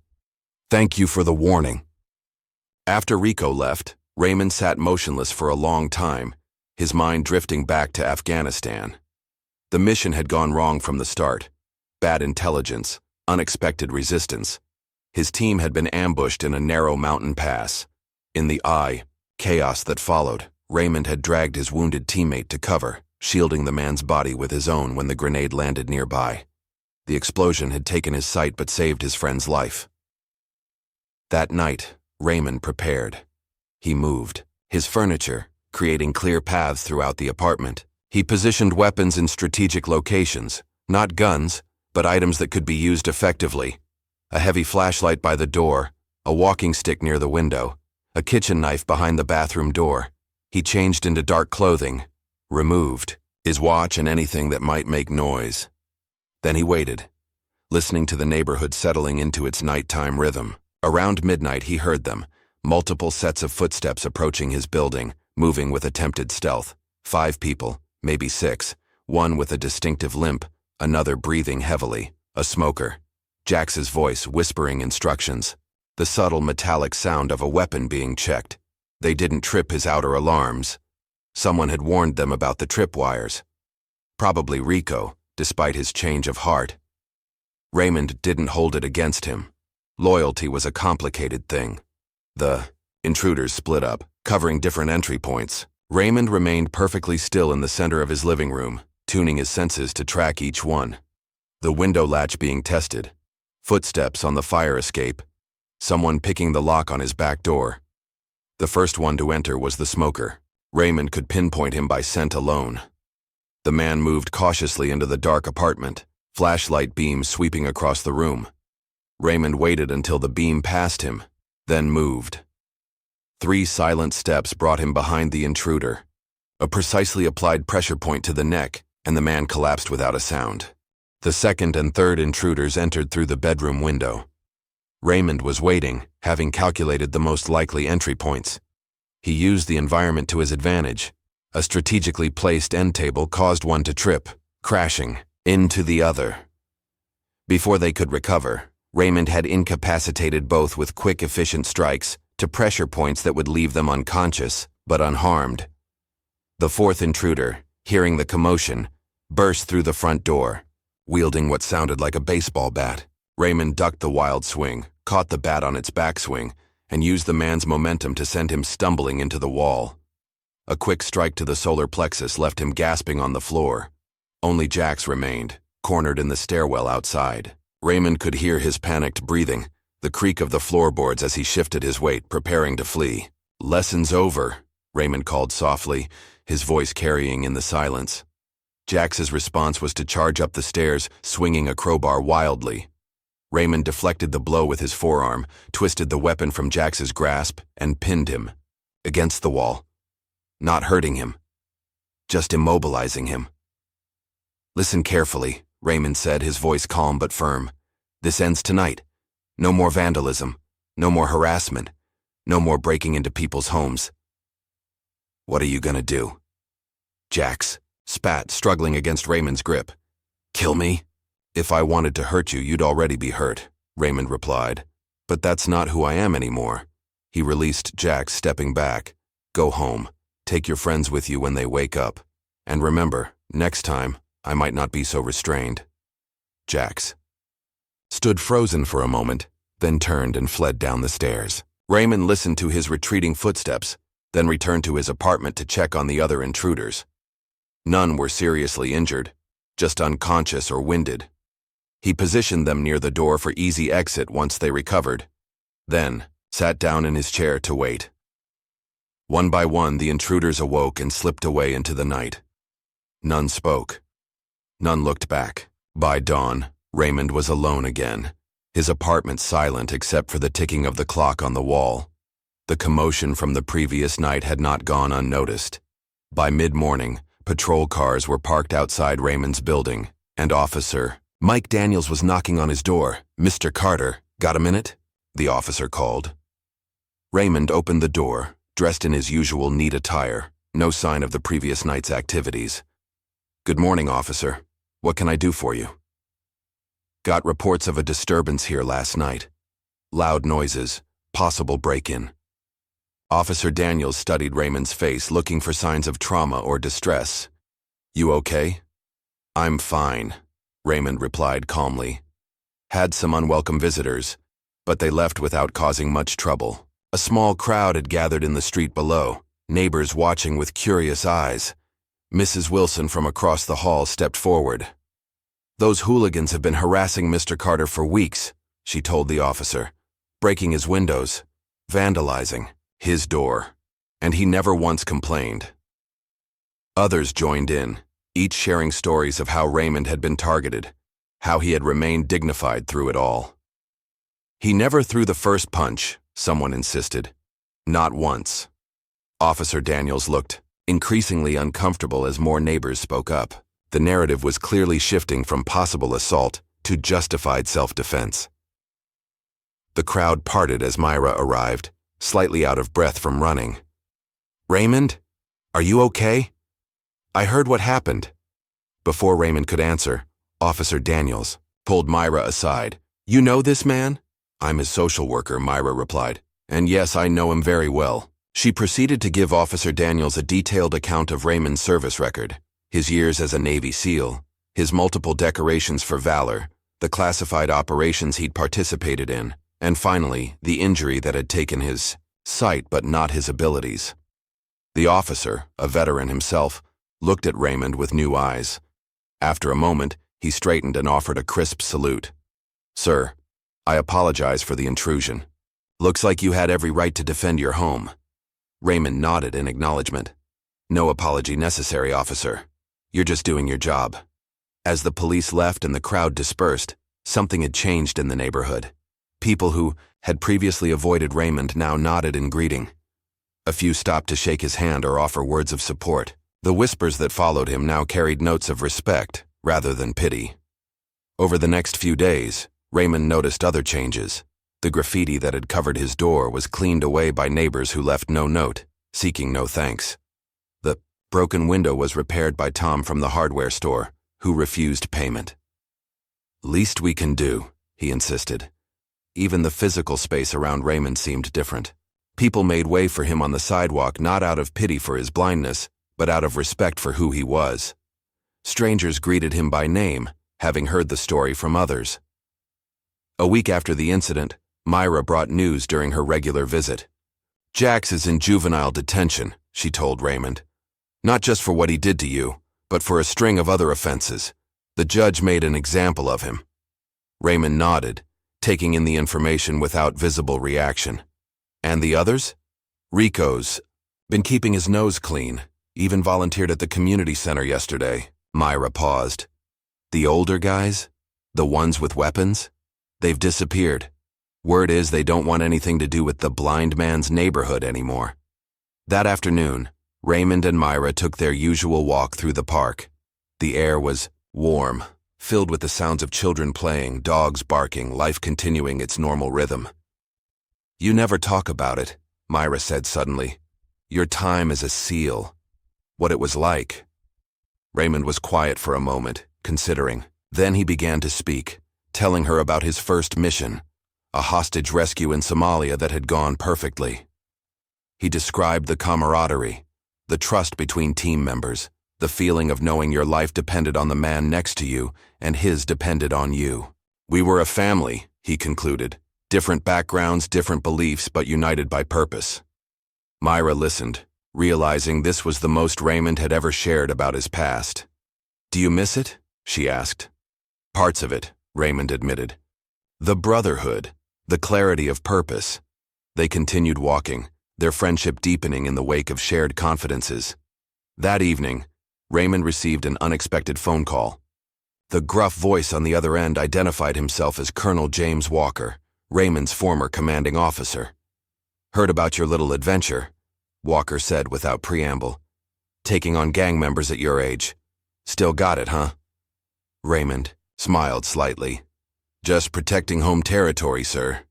"Thank you for the warning." After Rico left, Raymond sat motionless for a long time, his mind drifting back to Afghanistan. The mission had gone wrong from the start. Bad intelligence, unexpected resistance. His team had been ambushed in a narrow mountain pass. In the chaos that followed, Raymond had dragged his wounded teammate to cover, shielding the man's body with his own when the grenade landed nearby. The explosion had taken his sight but saved his friend's life. That night, Raymond prepared. He moved his furniture, creating clear paths throughout the apartment. He positioned weapons in strategic locations, not guns, but items that could be used effectively. A heavy flashlight by the door, a walking stick near the window, a kitchen knife behind the bathroom door. He changed into dark clothing, removed his watch and anything that might make noise. Then he waited, listening to the neighborhood settling into its nighttime rhythm. Around midnight he heard them, multiple sets of footsteps approaching his building, moving with attempted stealth. 5 people, maybe 6, one with a distinctive limp, another breathing heavily, a smoker. Jax's voice whispering instructions, the subtle metallic sound of a weapon being checked. They didn't trip his outer alarms. Someone had warned them about the tripwires. Probably Rico, despite his change of heart. Raymond didn't hold it against him. Loyalty was a complicated thing. The intruders split up, covering different entry points. Raymond remained perfectly still in the center of his living room, tuning his senses to track each one. The window latch being tested. Footsteps on the fire escape. Someone picking the lock on his back door. The first one to enter was the smoker. Raymond could pinpoint him by scent alone. The man moved cautiously into the dark apartment, flashlight beams sweeping across the room. Raymond waited until the beam passed him, then moved. 3 silent steps brought him behind the intruder. A precisely applied pressure point to the neck, and the man collapsed without a sound. The second and third intruders entered through the bedroom window. Raymond was waiting, having calculated the most likely entry points. He used the environment to his advantage. A strategically placed end table caused one to trip, crashing into the other. Before they could recover, Raymond had incapacitated both with quick, efficient strikes to pressure points that would leave them unconscious, but unharmed. The fourth intruder, hearing the commotion, burst through the front door, wielding what sounded like a baseball bat. Raymond ducked the wild swing, caught the bat on its backswing, and used the man's momentum to send him stumbling into the wall. A quick strike to the solar plexus left him gasping on the floor. Only Jax remained, cornered in the stairwell outside. Raymond could hear his panicked breathing, the creak of the floorboards as he shifted his weight, preparing to flee. "Lesson's over," Raymond called softly, his voice carrying in the silence. Jax's response was to charge up the stairs, swinging a crowbar wildly. Raymond deflected the blow with his forearm, twisted the weapon from Jax's grasp, and pinned him against the wall. Not hurting him, just immobilizing him. "Listen carefully," Raymond said, his voice calm but firm. "This ends tonight. No more vandalism, no more harassment, no more breaking into people's homes." "What are you gonna do?" Jax spat, struggling against Raymond's grip. "Kill me? If I wanted to hurt you, you'd already be hurt," Raymond replied. "But that's not who I am anymore." He released Jax, stepping back. "Go home. Take your friends with you when they wake up. And remember, next time, I might not be so restrained." Jax stood frozen for a moment, then turned and fled down the stairs. Raymond listened to his retreating footsteps, then returned to his apartment to check on the other intruders. None were seriously injured, just unconscious or winded. He positioned them near the door for easy exit once they recovered, then sat down in his chair to wait. One by one, the intruders awoke and slipped away into the night. None spoke. None looked back. By dawn, Raymond was alone again, his apartment silent except for the ticking of the clock on the wall. The commotion from the previous night had not gone unnoticed. By mid-morning, patrol cars were parked outside Raymond's building, and Officer Mike Daniels was knocking on his door. "Mr. Carter, got a minute?" the officer called. Raymond opened the door, dressed in his usual neat attire, no sign of the previous night's activities. "Good morning, officer. What can I do for you?" "Got reports of a disturbance here last night. Loud noises, possible break-in." Officer Daniels studied Raymond's face, looking for signs of trauma or distress. "You okay?" "I'm fine," Raymond replied calmly. "Had some unwelcome visitors, but they left without causing much trouble. A small crowd had gathered in the street below, neighbors watching with curious eyes. Mrs. Wilson from across the hall stepped forward. "Those hooligans have been harassing Mr. Carter for weeks," she told the officer, "breaking his windows, vandalizing his door, and he never once complained." Others joined in, each sharing stories of how Raymond had been targeted, how he had remained dignified through it all. "He never threw the first punch," someone insisted. "Not once." Officer Daniels looked increasingly uncomfortable as more neighbors spoke up. The narrative was clearly shifting from possible assault to justified self-defense. The crowd parted as Myra arrived, slightly out of breath from running. "Raymond? Are you okay? I heard what happened." Before Raymond could answer, Officer Daniels pulled Myra aside. "You know this man?" "I'm his social worker," Myra replied. "And yes, I know him very well." She proceeded to give Officer Daniels a detailed account of Raymond's service record, his years as a Navy SEAL, his multiple decorations for valor, the classified operations he'd participated in, and finally, the injury that had taken his sight but not his abilities. The officer, a veteran himself, looked at Raymond with new eyes. After a moment, he straightened and offered a crisp salute. "Sir, I apologize for the intrusion. Looks like you had every right to defend your home." Raymond nodded in acknowledgement. "No apology necessary, officer. You're just doing your job." As the police left and the crowd dispersed, something had changed in the neighborhood. People who had previously avoided Raymond now nodded in greeting. A few stopped to shake his hand or offer words of support. The whispers that followed him now carried notes of respect rather than pity. Over the next few days, Raymond noticed other changes. The graffiti that had covered his door was cleaned away by neighbors who left no note, seeking no thanks. The broken window was repaired by Tom from the hardware store, who refused payment. "Least we can do," he insisted. Even the physical space around Raymond seemed different. People made way for him on the sidewalk not out of pity for his blindness, but out of respect for who he was. Strangers greeted him by name, having heard the story from others. A week after the incident, Myra brought news during her regular visit. "Jax is in juvenile detention," she told Raymond. "Not just for what he did to you, but for a string of other offenses. The judge made an example of him." Raymond nodded, taking in the information without visible reaction. "And the others?" "Rico's been keeping his nose clean, even volunteered at the community center yesterday." Myra paused. "The older guys? The ones with weapons? They've disappeared. Word is they don't want anything to do with the blind man's neighborhood anymore." That afternoon, Raymond and Myra took their usual walk through the park. The air was warm, filled with the sounds of children playing, dogs barking, life continuing its normal rhythm. "You never talk about it," Myra said suddenly. "Your time as a SEAL. What it was like." Raymond was quiet for a moment, considering. Then he began to speak, telling her about his first mission, a hostage rescue in Somalia that had gone perfectly. He described the camaraderie, the trust between team members, the feeling of knowing your life depended on the man next to you and his depended on you. "We were a family," he concluded, Different backgrounds, different beliefs, but united by purpose. Myra listened, realizing this was the most Raymond had ever shared about his past. "Do you miss it?" she asked. "Parts of it," Raymond admitted. "The brotherhood, the clarity of purpose." They continued walking, their friendship deepening in the wake of shared confidences. That evening, Raymond received an unexpected phone call. The gruff voice on the other end identified himself as Colonel James Walker, Raymond's former commanding officer. "Heard about your little adventure," Walker said without preamble. "Taking on gang members at your age. Still got it, huh?" Raymond smiled slightly. "Just protecting home territory, sir.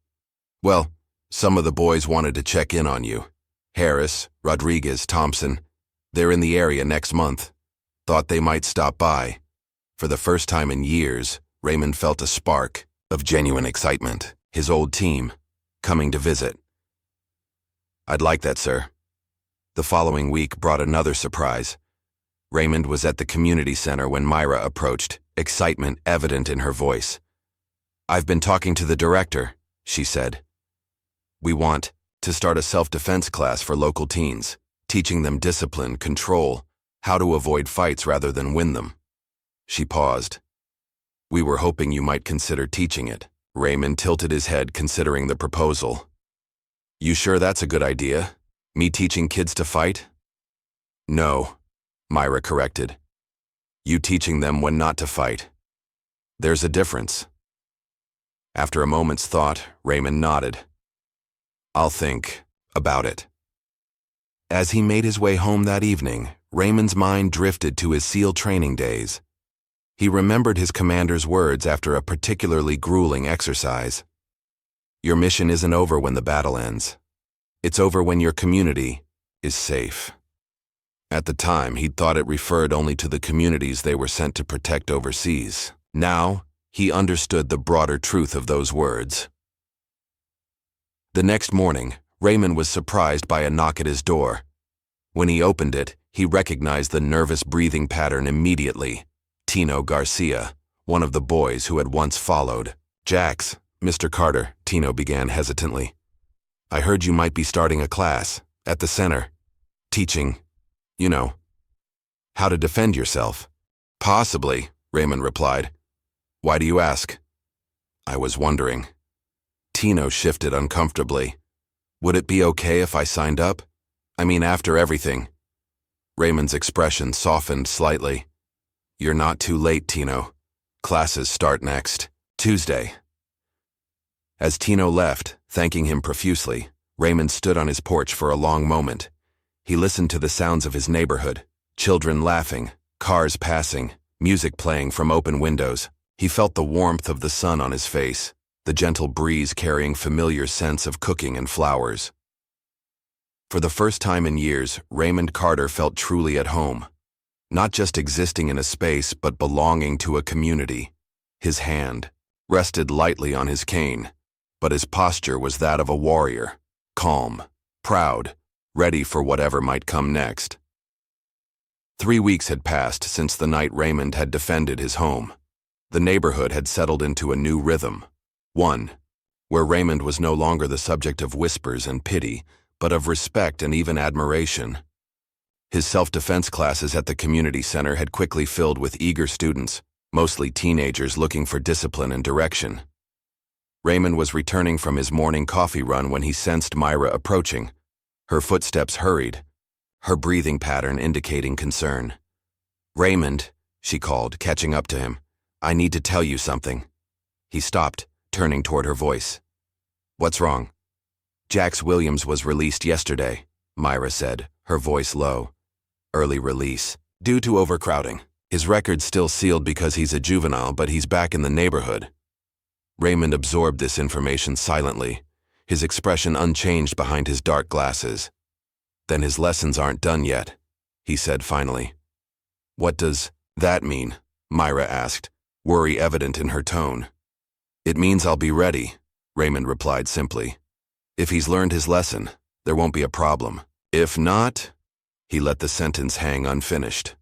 Well, some of the boys wanted to check in on you. Harris, Rodriguez, Thompson. They're in the area next month. Thought they might stop by." For the first time in years, Raymond felt a spark of genuine excitement. His old team, coming to visit. "I'd like that, sir." The following week brought another surprise. Raymond was at the community center when Myra approached, excitement evident in her voice. "I've been talking to the director," she said. "We want to start a self-defense class for local teens, teaching them discipline, control, how to avoid fights rather than win them." She paused. "We were hoping you might consider teaching it." Raymond tilted his head, considering the proposal. "You sure that's a good idea? Me teaching kids to fight?" "No," Myra corrected. "You teaching them when not to fight. There's a difference." After a moment's thought, Raymond nodded. "I'll think about it." As he made his way home that evening, Raymond's mind drifted to his SEAL training days. He remembered his commander's words after a particularly grueling exercise. "Your mission isn't over when the battle ends. It's over when your community is safe." At the time, he'd thought it referred only to the communities they were sent to protect overseas. Now, he understood the broader truth of those words. The next morning, Raymond was surprised by a knock at his door. When he opened it, he recognized the nervous breathing pattern immediately. Tino Garcia, one of the boys who had once followed. "Jax, Mr. Carter," Tino began hesitantly. "I heard you might be starting a class at the center. Teaching, you know, how to defend yourself." "Possibly," Raymond replied. "Why do you ask?" "I was wondering." Tino shifted uncomfortably. "Would it be okay if I signed up? I mean, after everything." Raymond's expression softened slightly. "You're not too late, Tino. Classes start next Tuesday." As Tino left, thanking him profusely, Raymond stood on his porch for a long moment. He listened to the sounds of his neighborhood, children laughing, cars passing, music playing from open windows. He felt the warmth of the sun on his face, the gentle breeze carrying familiar scents of cooking and flowers. For the first time in years, Raymond Carter felt truly at home. Not just existing in a space, but belonging to a community. His hand rested lightly on his cane, but his posture was that of a warrior, calm, proud, ready for whatever might come next. 3 weeks had passed since the night Raymond had defended his home. The neighborhood had settled into a new rhythm, one where Raymond was no longer the subject of whispers and pity, but of respect and even admiration. His self-defense classes at the community center had quickly filled with eager students, mostly teenagers looking for discipline and direction. Raymond was returning from his morning coffee run when he sensed Myra approaching. Her footsteps hurried, her breathing pattern indicating concern. "Raymond," she called, catching up to him. "I need to tell you something." He stopped, turning toward her voice. "What's wrong?" "Jax Williams was released yesterday," Myra said, her voice low. "Early release, due to overcrowding. His record's still sealed because he's a juvenile, but he's back in the neighborhood." Raymond absorbed this information silently, his expression unchanged behind his dark glasses. "Then his lessons aren't done yet," he said finally. "What does that mean?" Myra asked, worry evident in her tone. "It means I'll be ready," Raymond replied simply. "If he's learned his lesson, there won't be a problem. If not..." He let the sentence hang unfinished.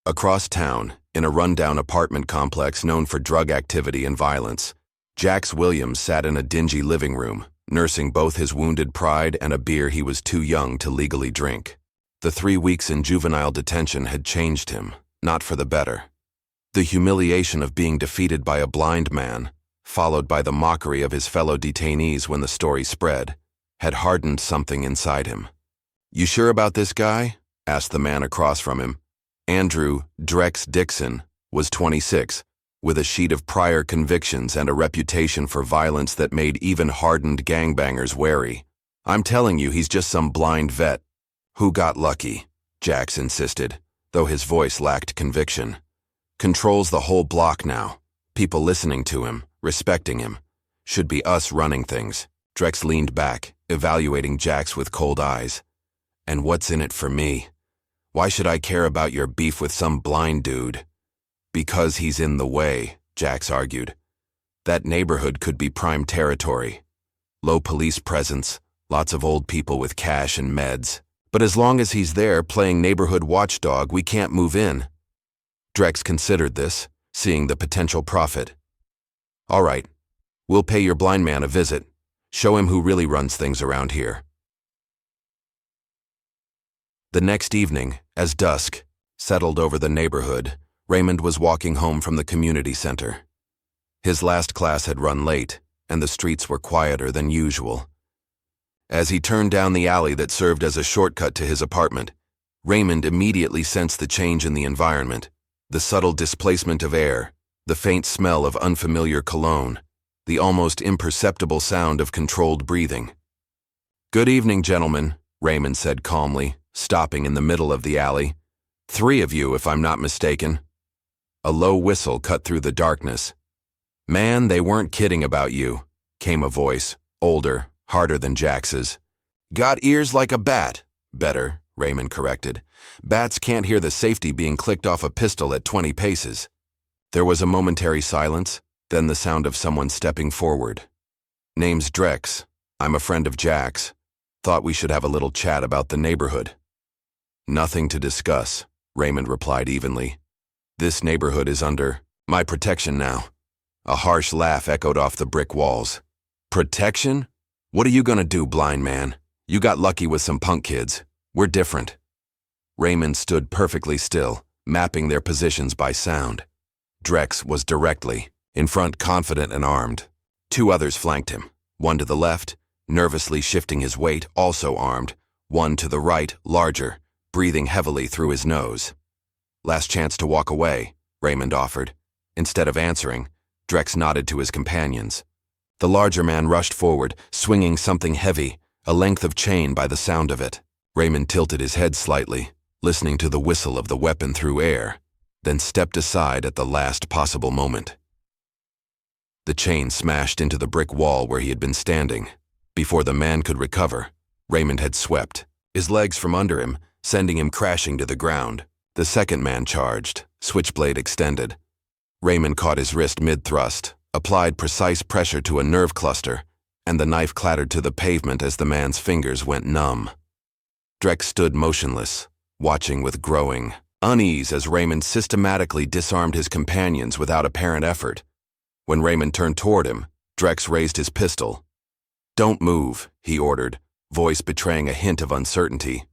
Across town, in a rundown apartment complex known for drug activity and violence, Jax Williams sat in a dingy living room, nursing both his wounded pride and a beer he was too young to legally drink. The 3 weeks in juvenile detention had changed him, not for the better. The humiliation of being defeated by a blind man, followed by the mockery of his fellow detainees when the story spread, had hardened something inside him. "You sure about this guy?" asked the man across from him. Andrew Drex Dixon was 26, with a sheet of prior convictions and a reputation for violence that made even hardened gangbangers wary. "I'm telling you, he's just some blind vet." "Who got lucky?" Jax insisted, though his voice lacked conviction. "Controls the whole block now. People listening to him, respecting him. Should be us running things." Drex leaned back, evaluating Jax with cold eyes. "And what's in it for me? Why should I care about your beef with some blind dude?" "Because he's in the way," Jax argued. "That neighborhood could be prime territory. Low police presence, lots of old people with cash and meds. But as long as he's there playing neighborhood watchdog, we can't move in." Drex considered this, seeing the potential profit. "All right, we'll pay your blind man a visit. Show him who really runs things around here." The next evening, as dusk settled over the neighborhood, Raymond was walking home from the community center. His last class had run late, and the streets were quieter than usual. As he turned down the alley that served as a shortcut to his apartment, Raymond immediately sensed the change in the environment, the subtle displacement of air, the faint smell of unfamiliar cologne, the almost imperceptible sound of controlled breathing. "Good evening, gentlemen," Raymond said calmly, stopping in the middle of the alley. "3 of you, if I'm not mistaken." A low whistle cut through the darkness. "Man, they weren't kidding about you," came a voice, older, harder than Jax's. "Got ears like a bat." "Better," Raymond corrected. "Bats can't hear the safety being clicked off a pistol at 20 paces. There was a momentary silence, then the sound of someone stepping forward. "Name's Drex. I'm a friend of Jax. Thought we should have a little chat about the neighborhood." "Nothing to discuss," Raymond replied evenly. "This neighborhood is under my protection now." A harsh laugh echoed off the brick walls. "Protection? What are you gonna do, blind man? You got lucky with some punk kids. We're different." Raymond stood perfectly still, mapping their positions by sound. Drex was directly in front, confident and armed. 2 others flanked him, one to the left, nervously shifting his weight, also armed, one to the right, larger, breathing heavily through his nose. "Last chance to walk away," Raymond offered. Instead of answering, Drex nodded to his companions. The larger man rushed forward, swinging something heavy, a length of chain by the sound of it. Raymond tilted his head slightly, listening to the whistle of the weapon through air, then stepped aside at the last possible moment. The chain smashed into the brick wall where he had been standing. Before the man could recover, Raymond had swept his legs from under him, sending him crashing to the ground. The second man charged, switchblade extended. Raymond caught his wrist mid-thrust, applied precise pressure to a nerve cluster, and the knife clattered to the pavement as the man's fingers went numb. Drex stood motionless, watching with growing unease as Raymond systematically disarmed his companions without apparent effort. When Raymond turned toward him, Drex raised his pistol. "Don't move," he ordered, voice betraying a hint of uncertainty.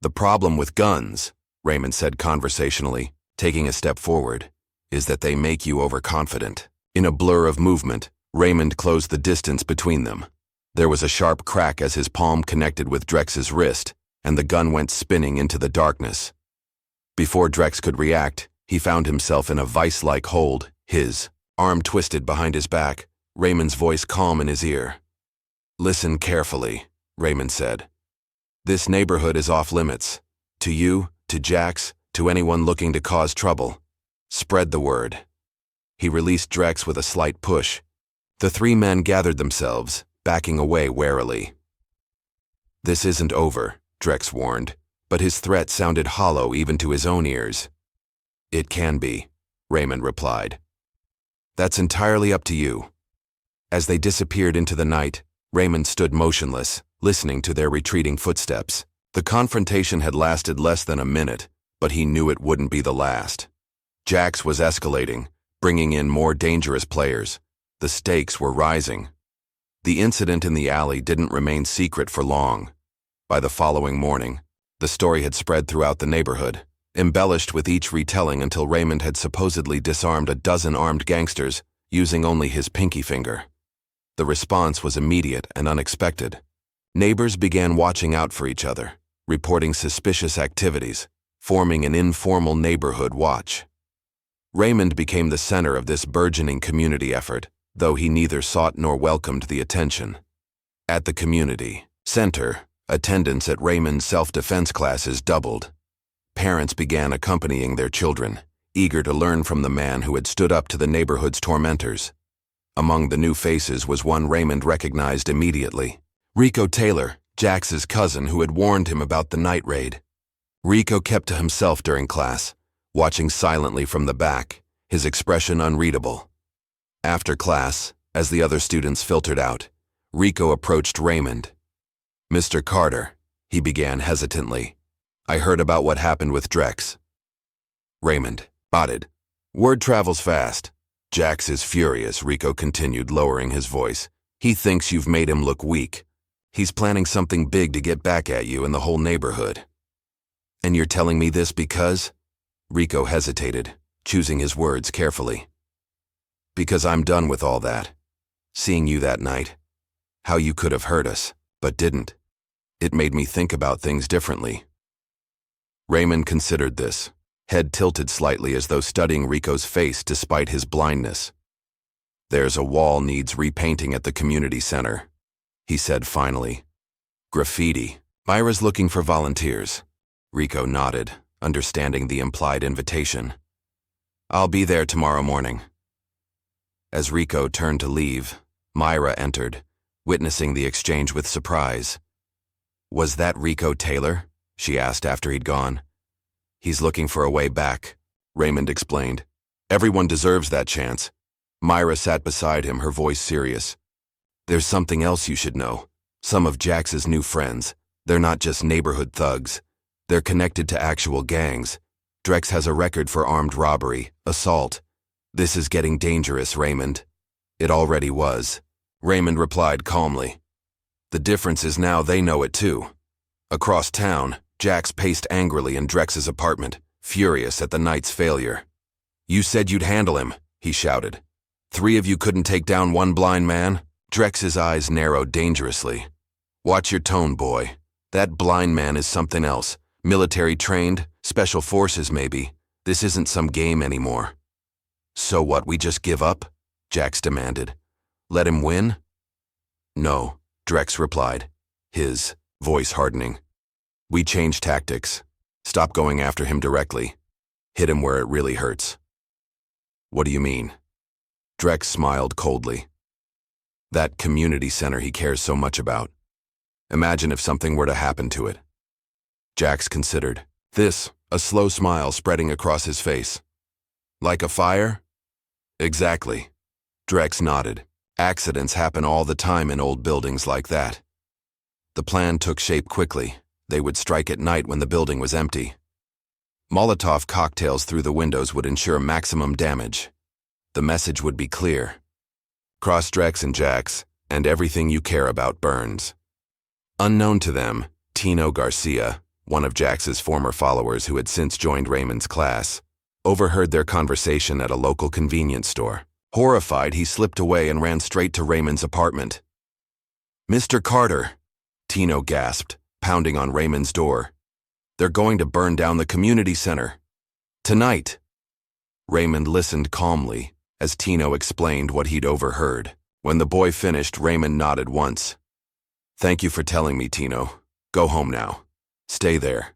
"The problem with guns," Raymond said conversationally, taking a step forward, "is that they make you overconfident." In a blur of movement, Raymond closed the distance between them. There was a sharp crack as his palm connected with Drex's wrist, and the gun went spinning into the darkness. Before Drex could react, he found himself in a vice-like hold, his arm twisted behind his back, Raymond's voice calm in his ear. "Listen carefully," Raymond said. "This neighborhood is off limits. To you, to Jax, to anyone looking to cause trouble. Spread the word." He released Drex with a slight push. The 3 men gathered themselves, backing away warily. "This isn't over," Drex warned, but his threat sounded hollow even to his own ears. "It can be," Raymond replied. "That's entirely up to you." As they disappeared into the night, Raymond stood motionless, listening to their retreating footsteps. The confrontation had lasted less than a minute, but he knew it wouldn't be the last. Jax was escalating, bringing in more dangerous players. The stakes were rising. The incident in the alley didn't remain secret for long. By the following morning, the story had spread throughout the neighborhood, embellished with each retelling until Raymond had supposedly disarmed a dozen armed gangsters using only his pinky finger. The response was immediate and unexpected. Neighbors began watching out for each other, reporting suspicious activities, forming an informal neighborhood watch. Raymond became the center of this burgeoning community effort, though he neither sought nor welcomed the attention. At the community center, attendance at Raymond's self-defense classes doubled. Parents began accompanying their children, eager to learn from the man who had stood up to the neighborhood's tormentors. Among the new faces was one Raymond recognized immediately: Rico Taylor, Jax's cousin who had warned him about the night raid. Rico kept to himself during class, watching silently from the back, his expression unreadable. After class, as the other students filtered out, Rico approached Raymond. "Mr. Carter," he began hesitantly, "I heard about what happened with Drex." Raymond nodded. "Word travels fast." "Jax is furious," Rico continued, lowering his voice. "He thinks you've made him look weak. He's planning something big to get back at you and the whole neighborhood." "And you're telling me this because?" Rico hesitated, choosing his words carefully. "Because I'm done with all that. Seeing you that night, how you could have hurt us, but didn't. It made me think about things differently." Raymond considered this, head tilted slightly as though studying Rico's face despite his blindness. "There's a wall needs repainting at the community center," he said finally. "Graffiti. Myra's looking for volunteers." Rico nodded, understanding the implied invitation. "I'll be there tomorrow morning." As Rico turned to leave, Myra entered, witnessing the exchange with surprise. "Was that Rico Taylor?" she asked after he'd gone. "He's looking for a way back," Raymond explained. "Everyone deserves that chance." Myra sat beside him, her voice serious. "There's something else you should know. Some of Jax's new friends, they're not just neighborhood thugs. They're connected to actual gangs. Drex has a record for armed robbery, assault. This is getting dangerous, Raymond." "It already was," Raymond replied calmly. "The difference is now they know it too." Across town, Jax paced angrily in Drex's apartment, furious at the night's failure. "You said you'd handle him," he shouted. "Three of you couldn't take down one blind man?" Drex's eyes narrowed dangerously. "Watch your tone, boy. That blind man is something else. Military trained, special forces maybe. This isn't some game anymore." "So what, we just give up?" Jax demanded. "Let him win?" "No," Drex replied, his voice hardening. "We change tactics. Stop going after him directly. Hit him where it really hurts." "What do you mean?" Drex smiled coldly. "That community center he cares so much about. Imagine if something were to happen to it." Jax considered. This, a slow smile spreading across his face. "Like a fire?" "Exactly." Drex nodded. "Accidents happen all the time in old buildings like that." The plan took shape quickly. They would strike at night when the building was empty. Molotov cocktails through the windows would ensure maximum damage. The message would be clear. "Cross Drex and Jax, and everything you care about burns." Unknown to them, Tino Garcia, one of Jax's former followers who had since joined Raymond's class, overheard their conversation at a local convenience store. Horrified, he slipped away and ran straight to Raymond's apartment. "Mr. Carter," Tino gasped, pounding on Raymond's door. "They're going to burn down the community center. Tonight." Raymond listened calmly as Tino explained what he'd overheard. When the boy finished, Raymond nodded once. "Thank you for telling me, Tino. Go home now. Stay there."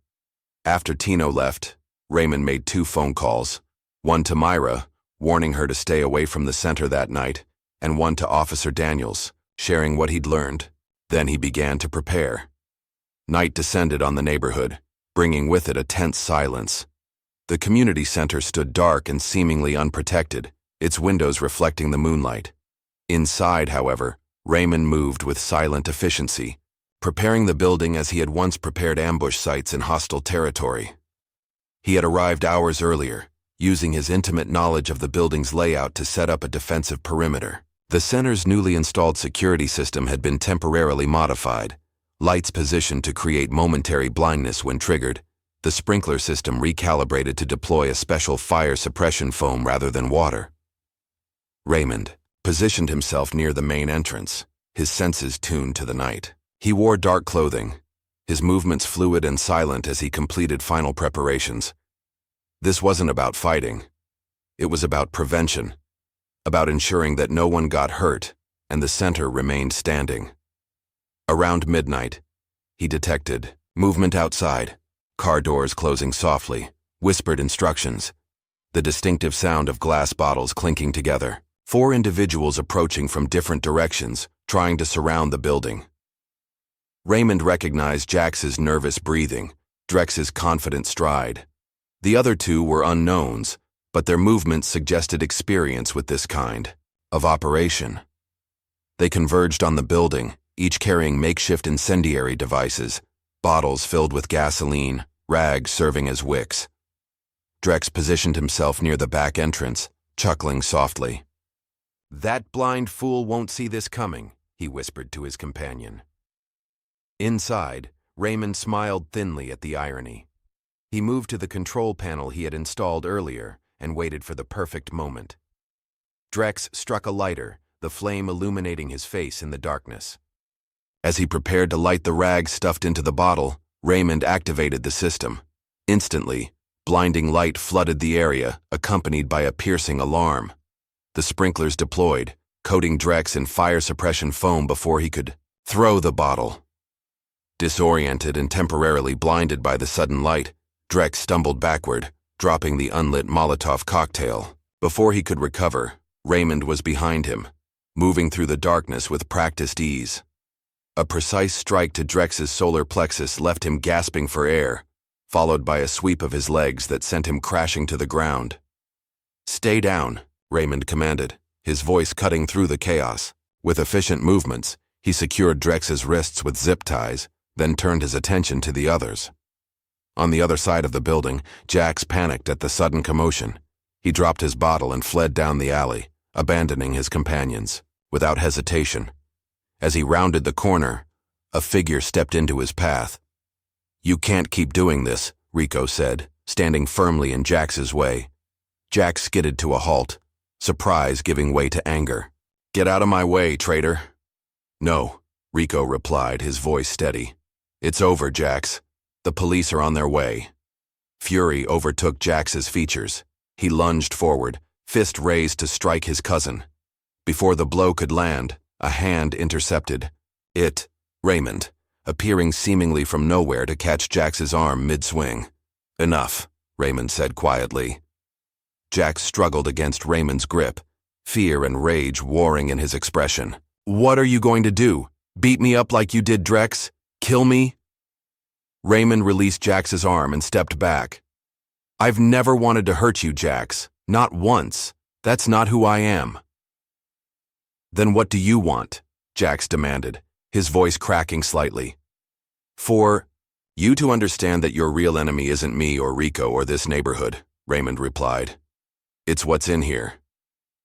After Tino left, Raymond made 2 phone calls, one to Myra, warning her to stay away from the center that night, and one to Officer Daniels, sharing what he'd learned. Then he began to prepare. Night descended on the neighborhood, bringing with it a tense silence. The community center stood dark and seemingly unprotected, its windows reflecting the moonlight. Inside, however, Raymond moved with silent efficiency, preparing the building as he had once prepared ambush sites in hostile territory. He had arrived hours earlier, using his intimate knowledge of the building's layout to set up a defensive perimeter. The center's newly installed security system had been temporarily modified, lights positioned to create momentary blindness when triggered, the sprinkler system recalibrated to deploy a special fire suppression foam rather than water. Raymond positioned himself near the main entrance, his senses tuned to the night. He wore dark clothing, his movements fluid and silent as he completed final preparations. This wasn't about fighting. It was about prevention, about ensuring that no one got hurt and the center remained standing. Around midnight, he detected movement outside, car doors closing softly, whispered instructions, the distinctive sound of glass bottles clinking together, 4 individuals approaching from different directions, trying to surround the building. Raymond recognized Jax's nervous breathing, Drex's confident stride. The other 2 were unknowns, but their movements suggested experience with this kind of operation. They converged on the building, each carrying makeshift incendiary devices, bottles filled with gasoline, rags serving as wicks. Drex positioned himself near the back entrance, chuckling softly. "That blind fool won't see this coming," he whispered to his companion. Inside, Raymond smiled thinly at the irony. He moved to the control panel he had installed earlier and waited for the perfect moment. Drex struck a lighter, the flame illuminating his face in the darkness. As he prepared to light the rag stuffed into the bottle, Raymond activated the system. Instantly, blinding light flooded the area, accompanied by a piercing alarm. The sprinklers deployed, coating Drex in fire suppression foam before he could throw the bottle. Disoriented and temporarily blinded by the sudden light, Drex stumbled backward, dropping the unlit Molotov cocktail. Before he could recover, Raymond was behind him, moving through the darkness with practiced ease. A precise strike to Drex's solar plexus left him gasping for air, followed by a sweep of his legs that sent him crashing to the ground. "Stay down," Raymond commanded, his voice cutting through the chaos. With efficient movements, he secured Drex's wrists with zip ties, then turned his attention to the others. On the other side of the building, Jax panicked at the sudden commotion. He dropped his bottle and fled down the alley, abandoning his companions, without hesitation. As he rounded the corner, a figure stepped into his path. "You can't keep doing this," Rico said, standing firmly in Jax's way. Jax skidded to a halt, surprise giving way to anger. "Get out of my way, traitor." "No," Rico replied, his voice steady. "It's over, Jax. The police are on their way." Fury overtook Jax's features. He lunged forward, fist raised to strike his cousin. Before the blow could land, a hand intercepted it, Raymond, appearing seemingly from nowhere to catch Jax's arm mid-swing. "Enough," Raymond said quietly. Jax struggled against Raymond's grip, fear and rage warring in his expression. "What are you going to do? Beat me up like you did Drex? Kill me?" Raymond released Jax's arm and stepped back. "I've never wanted to hurt you, Jax. Not once. That's not who I am." "Then what do you want?" Jax demanded, his voice cracking slightly. "For you to understand that your real enemy isn't me or Rico or this neighborhood," Raymond replied. "It's what's in here."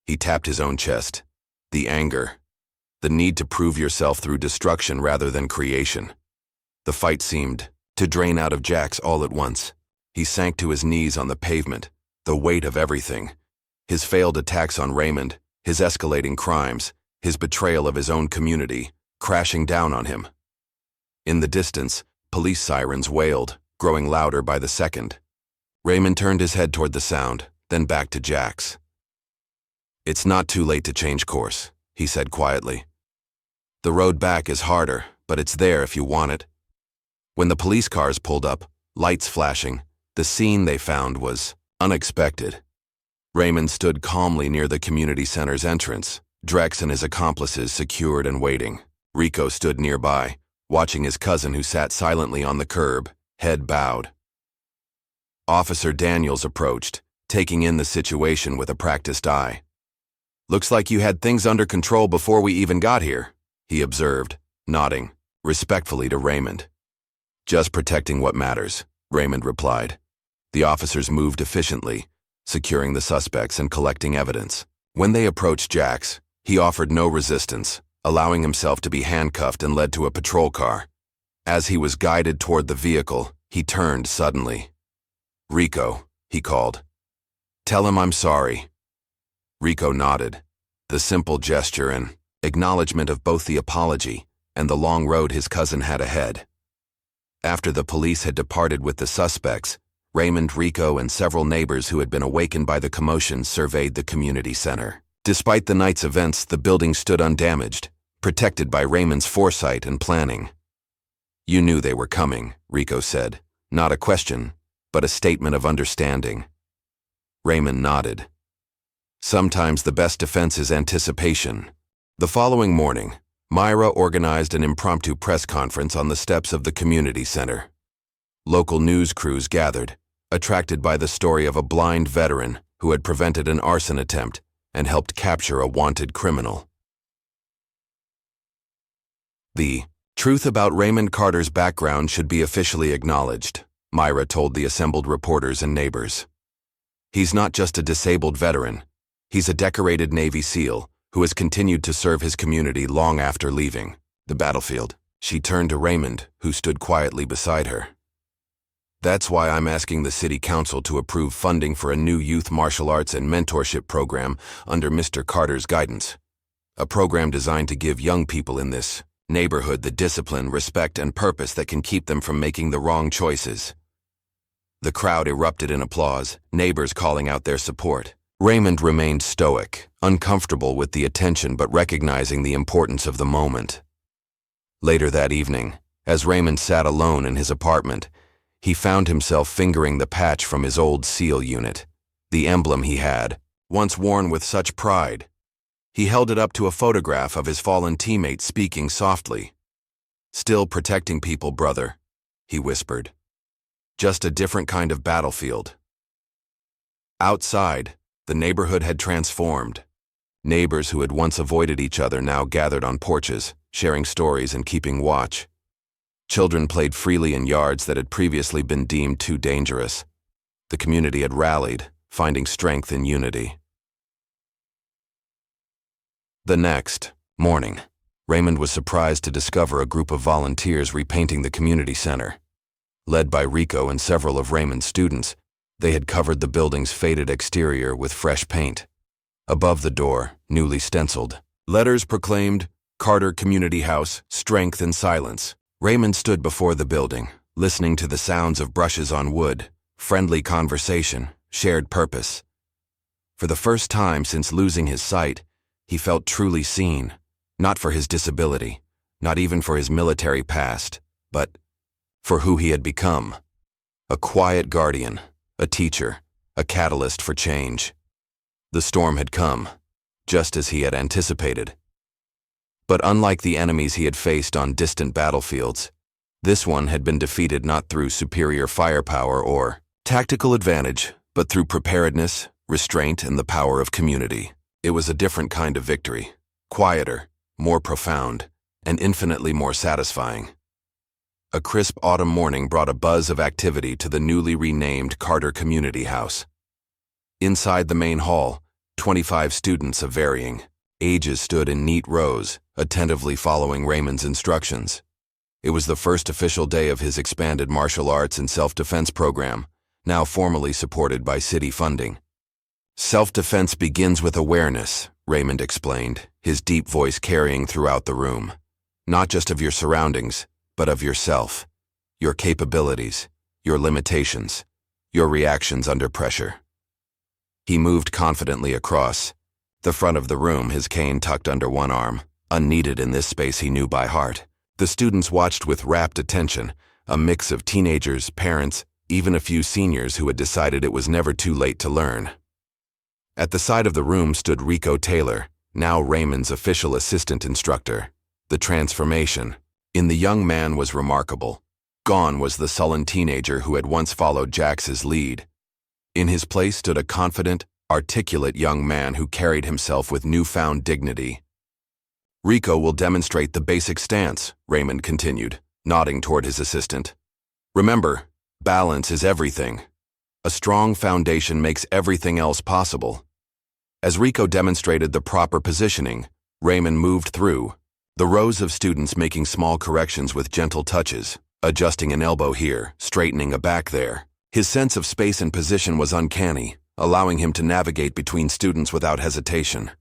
He tapped his own chest. The anger. The need to prove yourself through destruction rather than creation. The fight seemed to drain out of Jax all at once. He sank to his knees on the pavement, the weight of everything. His failed attacks on Raymond, his escalating crimes, his betrayal of his own community, crashing down on him. In the distance, police sirens wailed, growing louder by the second. Raymond turned his head toward the sound, then back to Jax. "It's not too late to change course," he said quietly. "The road back is harder, but it's there if you want it." When the police cars pulled up, lights flashing, the scene they found was unexpected. Raymond stood calmly near the community center's entrance, Drex and his accomplices secured and waiting. Rico stood nearby, watching his cousin who sat silently on the curb, head bowed. Officer Daniels approached, taking in the situation with a practiced eye. "Looks like you had things under control before we even got here," he observed, nodding respectfully to Raymond. "Just protecting what matters," Raymond replied. The officers moved efficiently, securing the suspects and collecting evidence. When they approached Jax, He offered no resistance, allowing himself to be handcuffed and led to a patrol car. As he was guided toward the vehicle, he turned suddenly. "Rico," he called. "Tell him I'm sorry." Rico nodded, the simple gesture an acknowledgement of both the apology and the long road his cousin had ahead. After the police had departed with the suspects, Raymond, Rico, and several neighbors who had been awakened by the commotion surveyed the community center. Despite the night's events, the building stood undamaged, protected by Raymond's foresight and planning. "You knew they were coming," Rico said. Not a question, but a statement of understanding. Raymond nodded. Sometimes the best defense is anticipation. The following morning, Myra organized an impromptu press conference on the steps of the community center. Local news crews gathered, attracted by the story of a blind veteran who had prevented an arson attempt and helped capture a wanted criminal. The truth about Raymond Carter's background should be officially acknowledged, Myra told the assembled reporters and neighbors. He's not just a disabled veteran. He's a decorated Navy SEAL who has continued to serve his community long after leaving the battlefield. She turned to Raymond, who stood quietly beside her. "That's why I'm asking the City Council to approve funding for a new youth martial arts and mentorship program under Mr. Carter's guidance. A program designed to give young people in this neighborhood the discipline, respect, and purpose that can keep them from making the wrong choices." The crowd erupted in applause, neighbors calling out their support. Raymond remained stoic, uncomfortable with the attention but recognizing the importance of the moment. Later that evening, as Raymond sat alone in his apartment, he found himself fingering the patch from his old SEAL unit, the emblem he had once worn with such pride. He held it up to a photograph of his fallen teammate, speaking softly. "Still protecting people, brother," he whispered. "Just a different kind of battlefield." Outside, the neighborhood had transformed. Neighbors who had once avoided each other now gathered on porches, sharing stories and keeping watch. Children played freely in yards that had previously been deemed too dangerous. The community had rallied, finding strength in unity. The next morning, Raymond was surprised to discover a group of volunteers repainting the community center. Led by Rico and several of Raymond's students, they had covered the building's faded exterior with fresh paint. Above the door, newly stenciled, letters proclaimed, "Carter Community House, Strength and Silence." Raymond stood before the building, listening to the sounds of brushes on wood, friendly conversation, shared purpose. For the first time since losing his sight, he felt truly seen, not for his disability, not even for his military past, but for who he had become. A quiet guardian, a teacher, a catalyst for change. The storm had come, just as he had anticipated. But unlike the enemies he had faced on distant battlefields, this one had been defeated not through superior firepower or tactical advantage, but through preparedness, restraint, and the power of community. It was a different kind of victory, quieter, more profound, and infinitely more satisfying. A crisp autumn morning brought a buzz of activity to the newly renamed Carter Community House. Inside the main hall, 25 students of varying ages stood in neat rows, attentively following Raymond's instructions. It was the first official day of his expanded martial arts and self-defense program, now formally supported by city funding. "Self-defense begins with awareness," Raymond explained, his deep voice carrying throughout the room. "Not just of your surroundings, but of yourself, your capabilities, your limitations, your reactions under pressure." He moved confidently across the front of the room, his cane tucked under one arm, unneeded in this space he knew by heart. The students watched with rapt attention, a mix of teenagers, parents, even a few seniors who had decided it was never too late to learn. At the side of the room stood Rico Taylor, now Raymond's official assistant instructor. The transformation in the young man was remarkable. Gone was the sullen teenager who had once followed Jax's lead. In his place stood a confident, articulate young man who carried himself with newfound dignity. "Rico will demonstrate the basic stance," Raymond continued, nodding toward his assistant. "Remember, balance is everything. A strong foundation makes everything else possible." As Rico demonstrated the proper positioning, Raymond moved through, the rows of students making small corrections with gentle touches, adjusting an elbow here, straightening a back there. His sense of space and position was uncanny, allowing him to navigate between students without hesitation.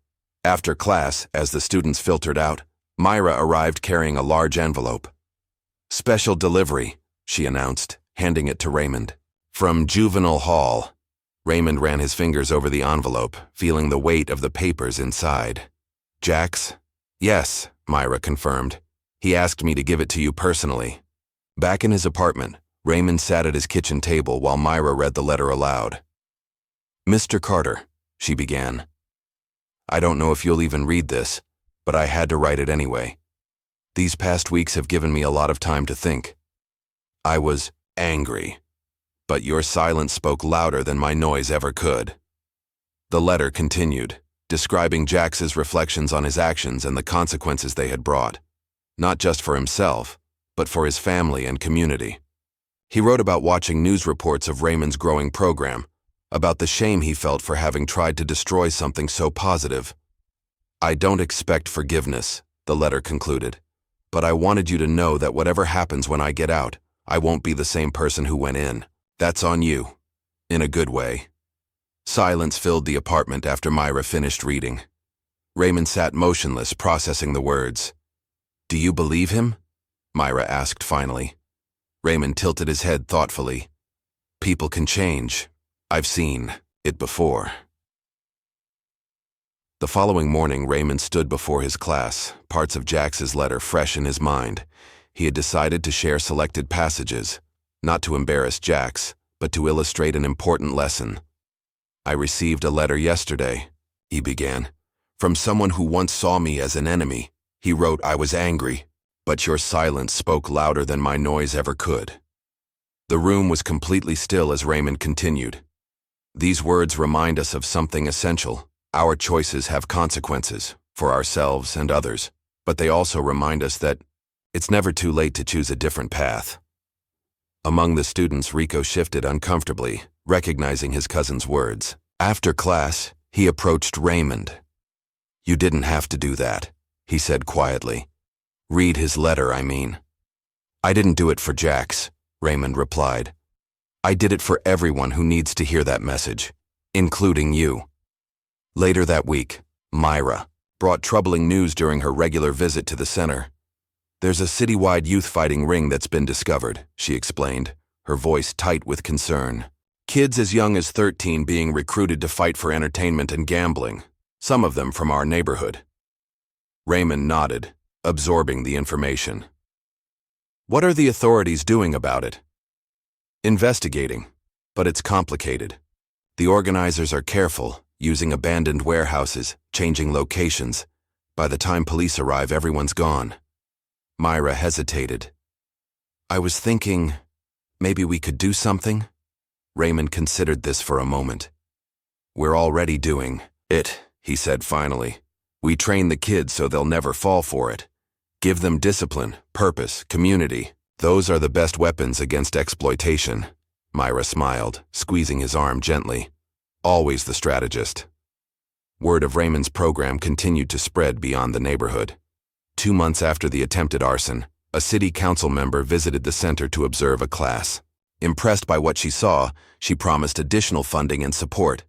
After class, as the students filtered out, Myra arrived carrying a large envelope. "Special delivery," she announced, handing it to Raymond. "From Juvenile Hall." Raymond ran his fingers over the envelope, feeling the weight of the papers inside. "Jax?" "Yes," Myra confirmed. "He asked me to give it to you personally." Back in his apartment, Raymond sat at his kitchen table while Myra read the letter aloud. "Mr. Carter," she began. "I don't know if you'll even read this, but I had to write it anyway. These past weeks have given me a lot of time to think. I was angry, but your silence spoke louder than my noise ever could." The letter continued, describing Jax's reflections on his actions and the consequences they had brought, not just for himself, but for his family and community. He wrote about watching news reports of Raymond's growing program, about the shame he felt for having tried to destroy something so positive. "I don't expect forgiveness," the letter concluded, "but I wanted you to know that whatever happens when I get out, I won't be the same person who went in. That's on you. In a good way." Silence filled the apartment after Myra finished reading. Raymond sat motionless, processing the words. "Do you believe him?" Myra asked finally. Raymond tilted his head thoughtfully. "People can change. I've seen it before." The following morning, Raymond stood before his class, parts of Jax's letter fresh in his mind. He had decided to share selected passages, not to embarrass Jax, but to illustrate an important lesson. "I received a letter yesterday," he began, "from someone who once saw me as an enemy. He wrote I was angry, but your silence spoke louder than my noise ever could." The room was completely still as Raymond continued. "These words remind us of something essential. Our choices have consequences, for ourselves and others, but they also remind us that it's never too late to choose a different path." Among the students, Rico shifted uncomfortably, recognizing his cousin's words. After class, he approached Raymond. "You didn't have to do that," he said quietly. "Read his letter, I mean." "I didn't do it for Jax," Raymond replied. "I did it for everyone who needs to hear that message, including you." Later that week, Myra brought troubling news during her regular visit to the center. "There's a citywide youth fighting ring that's been discovered," she explained, her voice tight with concern. "Kids as young as 13 being recruited to fight for entertainment and gambling, some of them from our neighborhood." Raymond nodded, absorbing the information. "What are the authorities doing about it?" "Investigating, but it's complicated. The organizers are careful, using abandoned warehouses, changing locations. By the time police arrive, everyone's gone." Myra hesitated. "I was thinking, maybe we could do something?" Raymond considered this for a moment. "We're already doing it," he said finally. "We train the kids so they'll never fall for it. Give them discipline, purpose, community. Those are the best weapons against exploitation." Myra smiled, squeezing his arm gently. Always the strategist. Word of Raymond's program continued to spread beyond the neighborhood. 2 months after the attempted arson, a city council member visited the center to observe a class. Impressed by what she saw, she promised additional funding and support.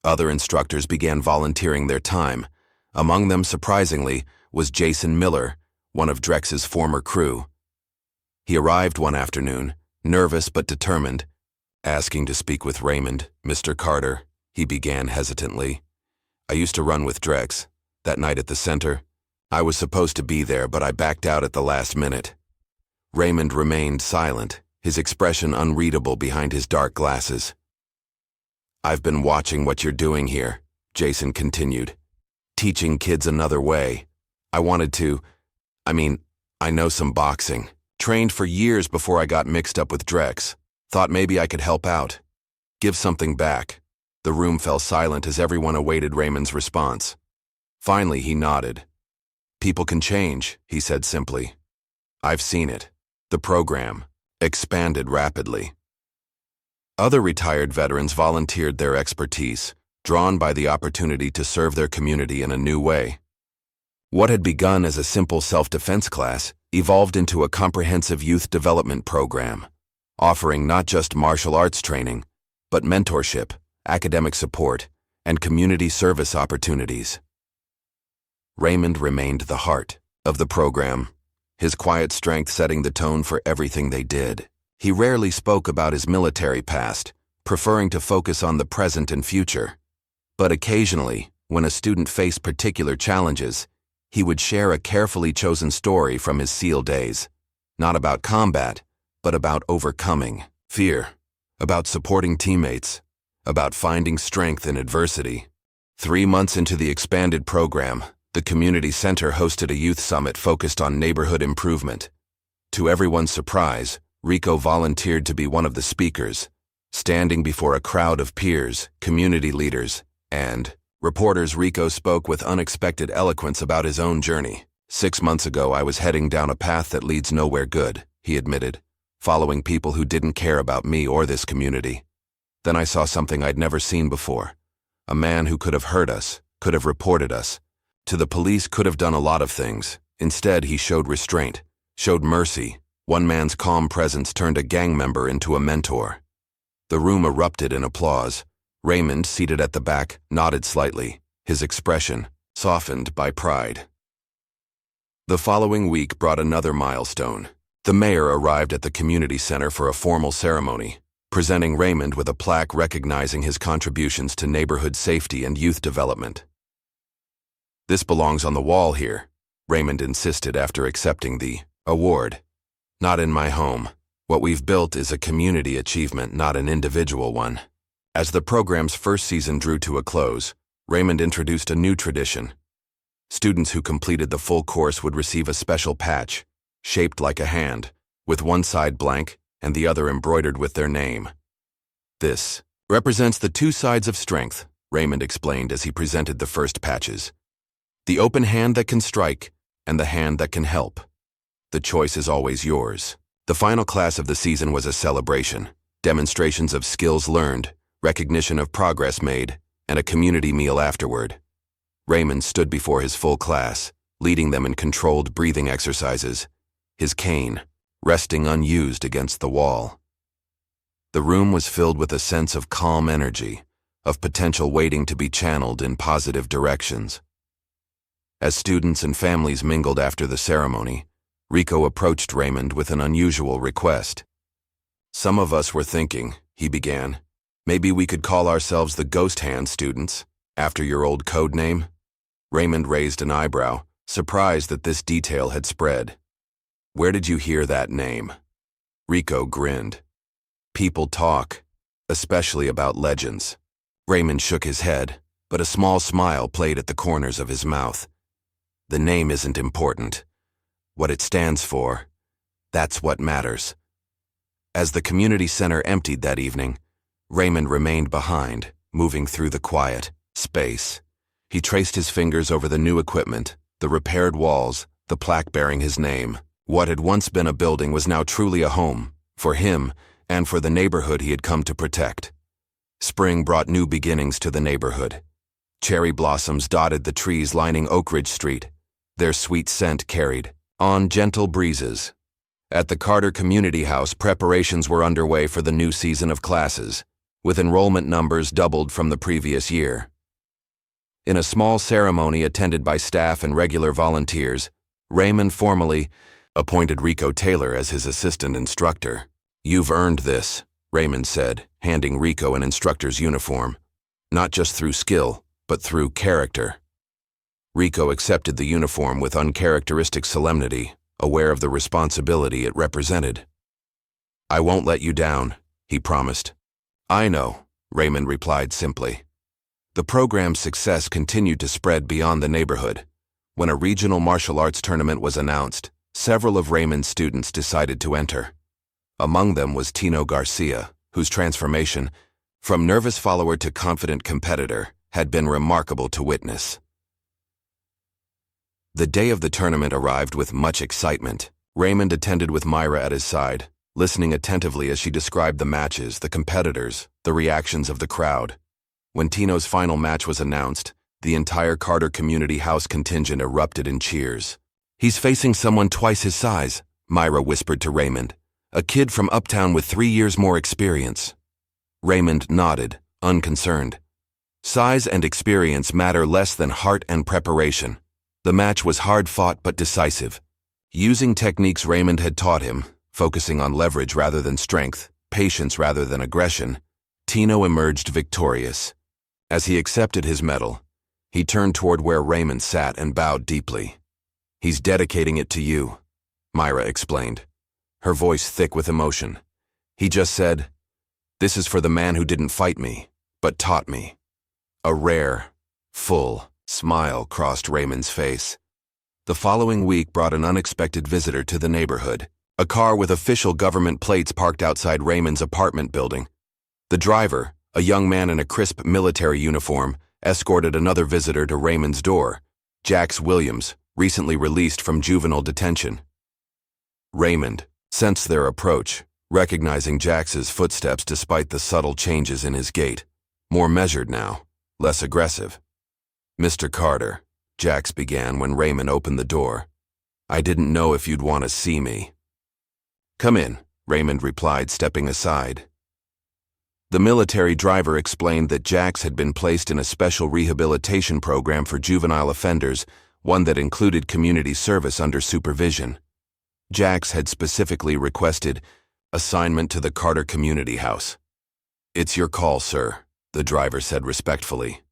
Other instructors began volunteering their time. Among them, surprisingly, was Jason Miller, one of Drex's former crew. He arrived one afternoon, nervous but determined. "Asking to speak with Raymond, Mr. Carter," he began hesitantly. "I used to run with Drex. That night at the center, I was supposed to be there, but I backed out at the last minute." Raymond remained silent, his expression unreadable behind his dark glasses. "I've been watching what you're doing here," Jason continued. "Teaching kids another way. I wanted to, I know some boxing. Trained for years before I got mixed up with Drex. Thought maybe I could help out. Give something back." The room fell silent as everyone awaited Raymond's response. Finally, he nodded. "People can change," he said simply. "I've seen it. The program expanded rapidly." Other retired veterans volunteered their expertise, drawn by the opportunity to serve their community in a new way. What had begun as a simple self-defense class evolved into a comprehensive youth development program, offering not just martial arts training, but mentorship, academic support, and community service opportunities. Raymond remained the heart of the program, his quiet strength setting the tone for everything they did. He rarely spoke about his military past, preferring to focus on the present and future. But occasionally, when a student faced particular challenges, he would share a carefully chosen story from his SEAL days, not about combat, but about overcoming fear, about supporting teammates, about finding strength in adversity. 3 months into the expanded program, the community center hosted a youth summit focused on neighborhood improvement. To everyone's surprise, Rico volunteered to be one of the speakers, standing before a crowd of peers, community leaders, and reporters. Rico spoke with unexpected eloquence about his own journey. 6 months ago, I was heading down a path that leads nowhere good, he admitted, following people who didn't care about me or this community. Then I saw something I'd never seen before. A man who could have hurt us, could have reported us. To the police, could have done a lot of things. Instead, he showed restraint, showed mercy. One man's calm presence turned a gang member into a mentor. The room erupted in applause. Raymond, seated at the back, nodded slightly, his expression softened by pride. The following week brought another milestone. The mayor arrived at the community center for a formal ceremony, presenting Raymond with a plaque recognizing his contributions to neighborhood safety and youth development. "This belongs on the wall here," Raymond insisted after accepting the award. "Not in my home. What we've built is a community achievement, not an individual one." As the program's first season drew to a close, Raymond introduced a new tradition. Students who completed the full course would receive a special patch, shaped like a hand, with one side blank and the other embroidered with their name. "This represents the two sides of strength," Raymond explained as he presented the first patches. "The open hand that can strike, and the hand that can help. The choice is always yours." The final class of the season was a celebration, demonstrations of skills learned, recognition of progress made, and a community meal afterward. Raymond stood before his full class, leading them in controlled breathing exercises, his cane resting unused against the wall. The room was filled with a sense of calm energy, of potential waiting to be channeled in positive directions. As students and families mingled after the ceremony, Rico approached Raymond with an unusual request. "Some of us were thinking," he began, "maybe we could call ourselves the Ghost Hand students, after your old code name." Raymond raised an eyebrow, surprised that this detail had spread. "Where did you hear that name?" Rico grinned. "People talk, especially about legends." Raymond shook his head, but a small smile played at the corners of his mouth. "The name isn't important. What it stands for, that's what matters." As the community center emptied that evening, Raymond remained behind, moving through the quiet space. He traced his fingers over the new equipment, the repaired walls, the plaque bearing his name. What had once been a building was now truly a home, for him and for the neighborhood he had come to protect. Spring brought new beginnings to the neighborhood. Cherry blossoms dotted the trees lining Oak Ridge Street, their sweet scent carried on gentle breezes. At the Carter Community House, preparations were underway for the new season of classes, with enrollment numbers doubled from the previous year. In a small ceremony attended by staff and regular volunteers, Raymond formally appointed Rico Taylor as his assistant instructor. "You've earned this," Raymond said, handing Rico an instructor's uniform, "not just through skill, but through character." Rico accepted the uniform with uncharacteristic solemnity, aware of the responsibility it represented. "I won't let you down," he promised. "I know," Raymond replied simply. The program's success continued to spread beyond the neighborhood. When a regional martial arts tournament was announced, several of Raymond's students decided to enter. Among them was Tino Garcia, whose transformation, from nervous follower to confident competitor, had been remarkable to witness. The day of the tournament arrived with much excitement. Raymond attended with Myra at his side, listening attentively as she described the matches, the competitors, the reactions of the crowd. When Tino's final match was announced, The entire Carter Community House contingent erupted in cheers. "He's facing someone twice his size," Myra whispered to Raymond, "a kid from uptown with 3 years more experience." Raymond nodded, unconcerned. Size and experience matter less than heart and preparation. The match was hard-fought but decisive. Using techniques Raymond had taught him, focusing on leverage rather than strength, patience rather than aggression, Tino emerged victorious. As he accepted his medal, he turned toward where Raymond sat and bowed deeply. "He's dedicating it to you," Myra explained, her voice thick with emotion. "He just said, 'This is for the man who didn't fight me, but taught me.'" A rare, full smile crossed Raymond's face. The following week brought an unexpected visitor to the neighborhood. A car with official government plates parked outside Raymond's apartment building. The driver, a young man in a crisp military uniform, escorted another visitor to Raymond's door, Jax Williams, recently released from juvenile detention. Raymond sensed their approach, recognizing Jax's footsteps despite the subtle changes in his gait, more measured now, less aggressive. "Mr. Carter," Jax began when Raymond opened the door. "I didn't know if you'd want to see me." "Come in," Raymond replied, stepping aside. The military driver explained that Jax had been placed in a special rehabilitation program for juvenile offenders, one that included community service under supervision. Jax had specifically requested assignment to the Carter Community House. "It's your call, sir," the driver said respectfully.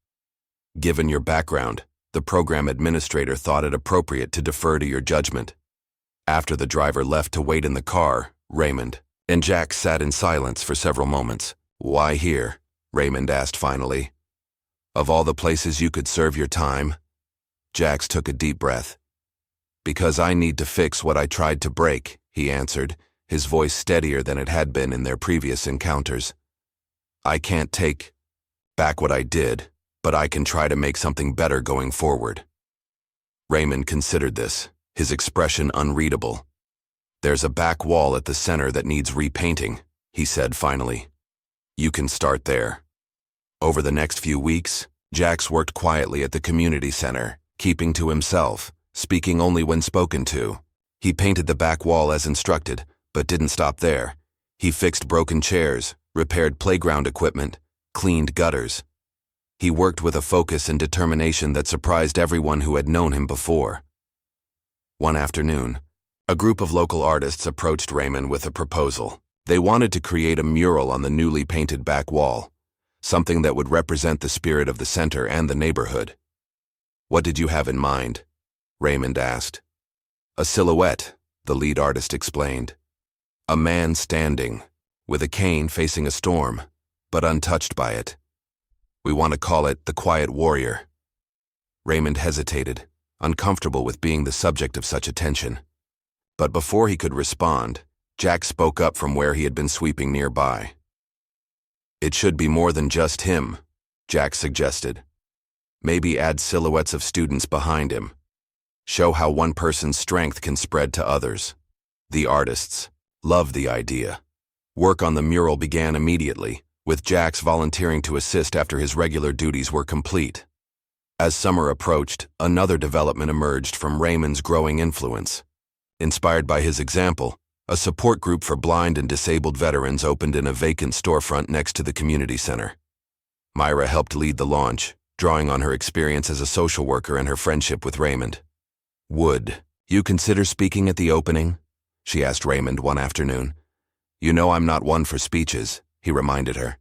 "Given your background, the program administrator thought it appropriate to defer to your judgment." After the driver left to wait in the car, Raymond and Jax sat in silence for several moments. "Why here?" Raymond asked finally. "Of all the places you could serve your time?" Jax took a deep breath. "Because I need to fix what I tried to break," he answered, his voice steadier than it had been in their previous encounters. "I can't take back what I did, but I can try to make something better going forward." Raymond considered this, his expression unreadable. "There's a back wall at the center that needs repainting," he said finally. "You can start there." Over the next few weeks, Jax worked quietly at the community center, keeping to himself, speaking only when spoken to. He painted the back wall as instructed, but didn't stop there. He fixed broken chairs, repaired playground equipment, cleaned gutters. He worked with a focus and determination that surprised everyone who had known him before. One afternoon, a group of local artists approached Raymond with a proposal. They wanted to create a mural on the newly painted back wall, something that would represent the spirit of the center and the neighborhood. "What did you have in mind?" Raymond asked. "A silhouette," the lead artist explained. "A man standing, with a cane facing a storm, but untouched by it. We want to call it the Quiet Warrior." Raymond hesitated, uncomfortable with being the subject of such attention. But before he could respond, Jack spoke up from where he had been sweeping nearby. "It should be more than just him," Jack suggested. "Maybe add silhouettes of students behind him. Show how one person's strength can spread to others." The artists loved the idea. Work on the mural began immediately, with Jax volunteering to assist after his regular duties were complete. As summer approached, another development emerged from Raymond's growing influence. Inspired by his example, a support group for blind and disabled veterans opened in a vacant storefront next to the community center. Myra helped lead the launch, drawing on her experience as a social worker and her friendship with Raymond. "Would you consider speaking at the opening?" she asked Raymond one afternoon. "You know I'm not one for speeches," he reminded her.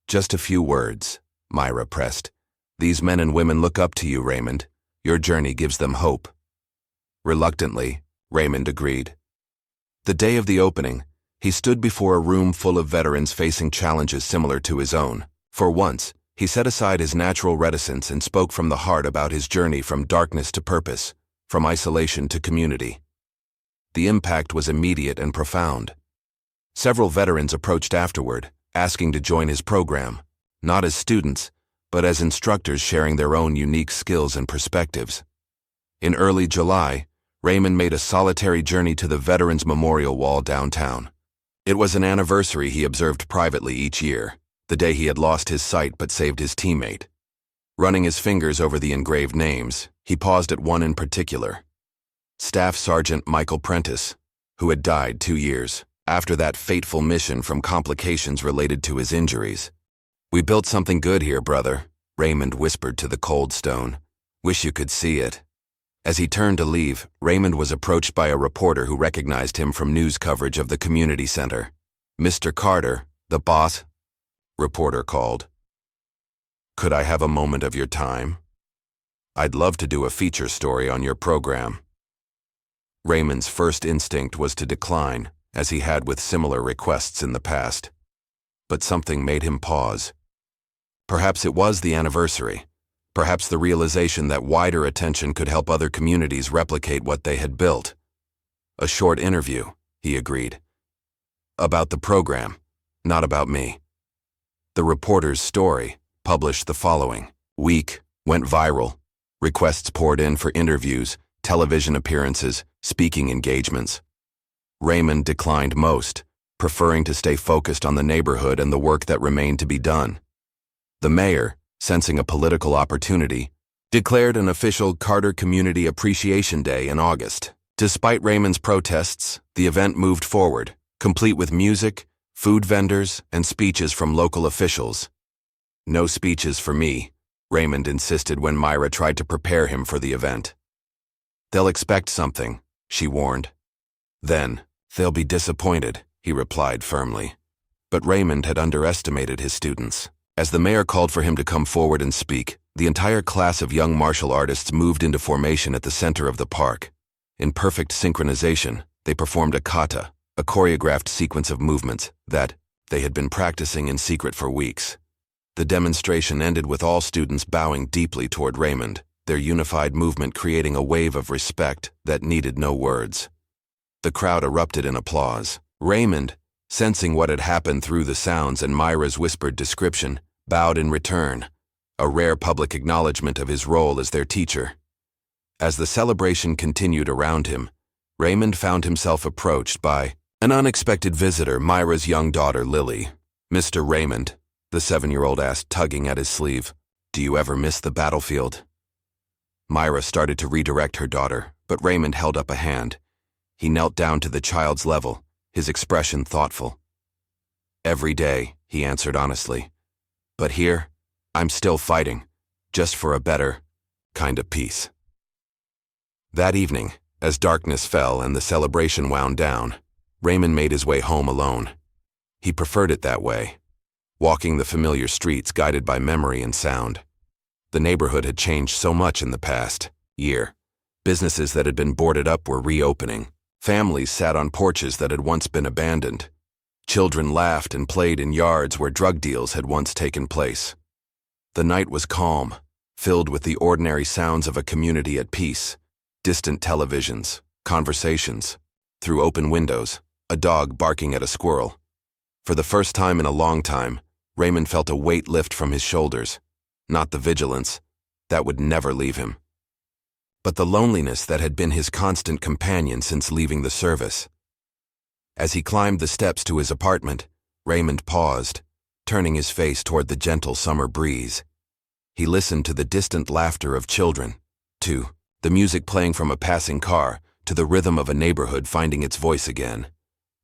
"Just a few words," Myra pressed. "These men and women look up to you, Raymond. Your journey gives them hope." Reluctantly, Raymond agreed. The day of the opening, he stood before a room full of veterans facing challenges similar to his own. For once, he set aside his natural reticence and spoke from the heart about his journey from darkness to purpose, from isolation to community. The impact was immediate and profound. Several veterans approached afterward, asking to join his program, not as students, but as instructors sharing their own unique skills and perspectives. In early July, Raymond made a solitary journey to the Veterans Memorial Wall downtown. It was an anniversary he observed privately each year, the day he had lost his sight but saved his teammate. Running his fingers over the engraved names, he paused at one in particular. Staff Sergeant Michael Prentice, who had died 2 years after that fateful mission from complications related to his injuries. "We built something good here, brother," Raymond whispered to the cold stone. "Wish you could see it." As he turned to leave, Raymond was approached by a reporter who recognized him from news coverage of the community center. "Mr. Carter, the boss?" Reporter called. "Could I have a moment of your time? I'd love to do a feature story on your program." Raymond's first instinct was to decline, as he had with similar requests in the past. But something made him pause. Perhaps it was the anniversary. Perhaps the realization that wider attention could help other communities replicate what they had built. "A short interview," he agreed. "About the program, not about me." The reporter's story, published the following week, went viral. Requests poured in for interviews, television appearances, speaking engagements. Raymond declined most, preferring to stay focused on the neighborhood and the work that remained to be done. The mayor, sensing a political opportunity, declared an official Carter Community Appreciation Day in August. Despite Raymond's protests, the event moved forward, complete with music, food vendors, and speeches from local officials. "No speeches for me," Raymond insisted when Myra tried to prepare him for the event. "They'll expect something," she warned. "Then, they'll be disappointed," he replied firmly. But Raymond had underestimated his students. As the mayor called for him to come forward and speak, the entire class of young martial artists moved into formation at the center of the park. In perfect synchronization, they performed a kata, a choreographed sequence of movements that they had been practicing in secret for weeks. The demonstration ended with all students bowing deeply toward Raymond, their unified movement creating a wave of respect that needed no words. The crowd erupted in applause. Raymond, sensing what had happened through the sounds and Myra's whispered description, bowed in return, a rare public acknowledgement of his role as their teacher. As the celebration continued around him, Raymond found himself approached by an unexpected visitor, Myra's young daughter, Lily. "Mr. Raymond," the 7-year-old asked, tugging at his sleeve, "do you ever miss the battlefield?" Myra started to redirect her daughter, but Raymond held up a hand. He knelt down to the child's level, his expression thoughtful. "Every day," he answered honestly. "But here, I'm still fighting, just for a better kind of peace." That evening, as darkness fell and the celebration wound down, Raymond made his way home alone. He preferred it that way, walking the familiar streets guided by memory and sound. The neighborhood had changed so much in the past year. Businesses that had been boarded up were reopening. Families sat on porches that had once been abandoned. Children laughed and played in yards where drug deals had once taken place. The night was calm, filled with the ordinary sounds of a community at peace. Distant televisions, conversations. Through open windows, a dog barking at a squirrel. For the first time in a long time, Raymond felt a weight lift from his shoulders. Not the vigilance, that would never leave him, but the loneliness that had been his constant companion since leaving the service. As he climbed the steps to his apartment, Raymond paused, turning his face toward the gentle summer breeze. He listened to the distant laughter of children, to the music playing from a passing car, to the rhythm of a neighborhood finding its voice again.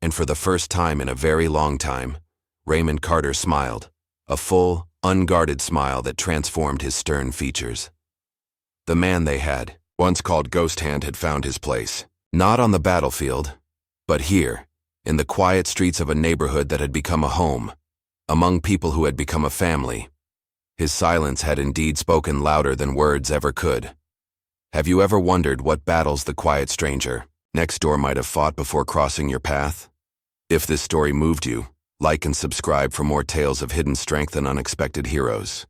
And for the first time in a very long time, Raymond Carter smiled, a full, unguarded smile that transformed his stern features. The man they had, once called Ghost Hand, had found his place, not on the battlefield, but here, in the quiet streets of a neighborhood that had become a home, among people who had become a family. His silence had indeed spoken louder than words ever could. Have you ever wondered what battles the quiet stranger next door might have fought before crossing your path? If this story moved you, like and subscribe for more tales of hidden strength and unexpected heroes.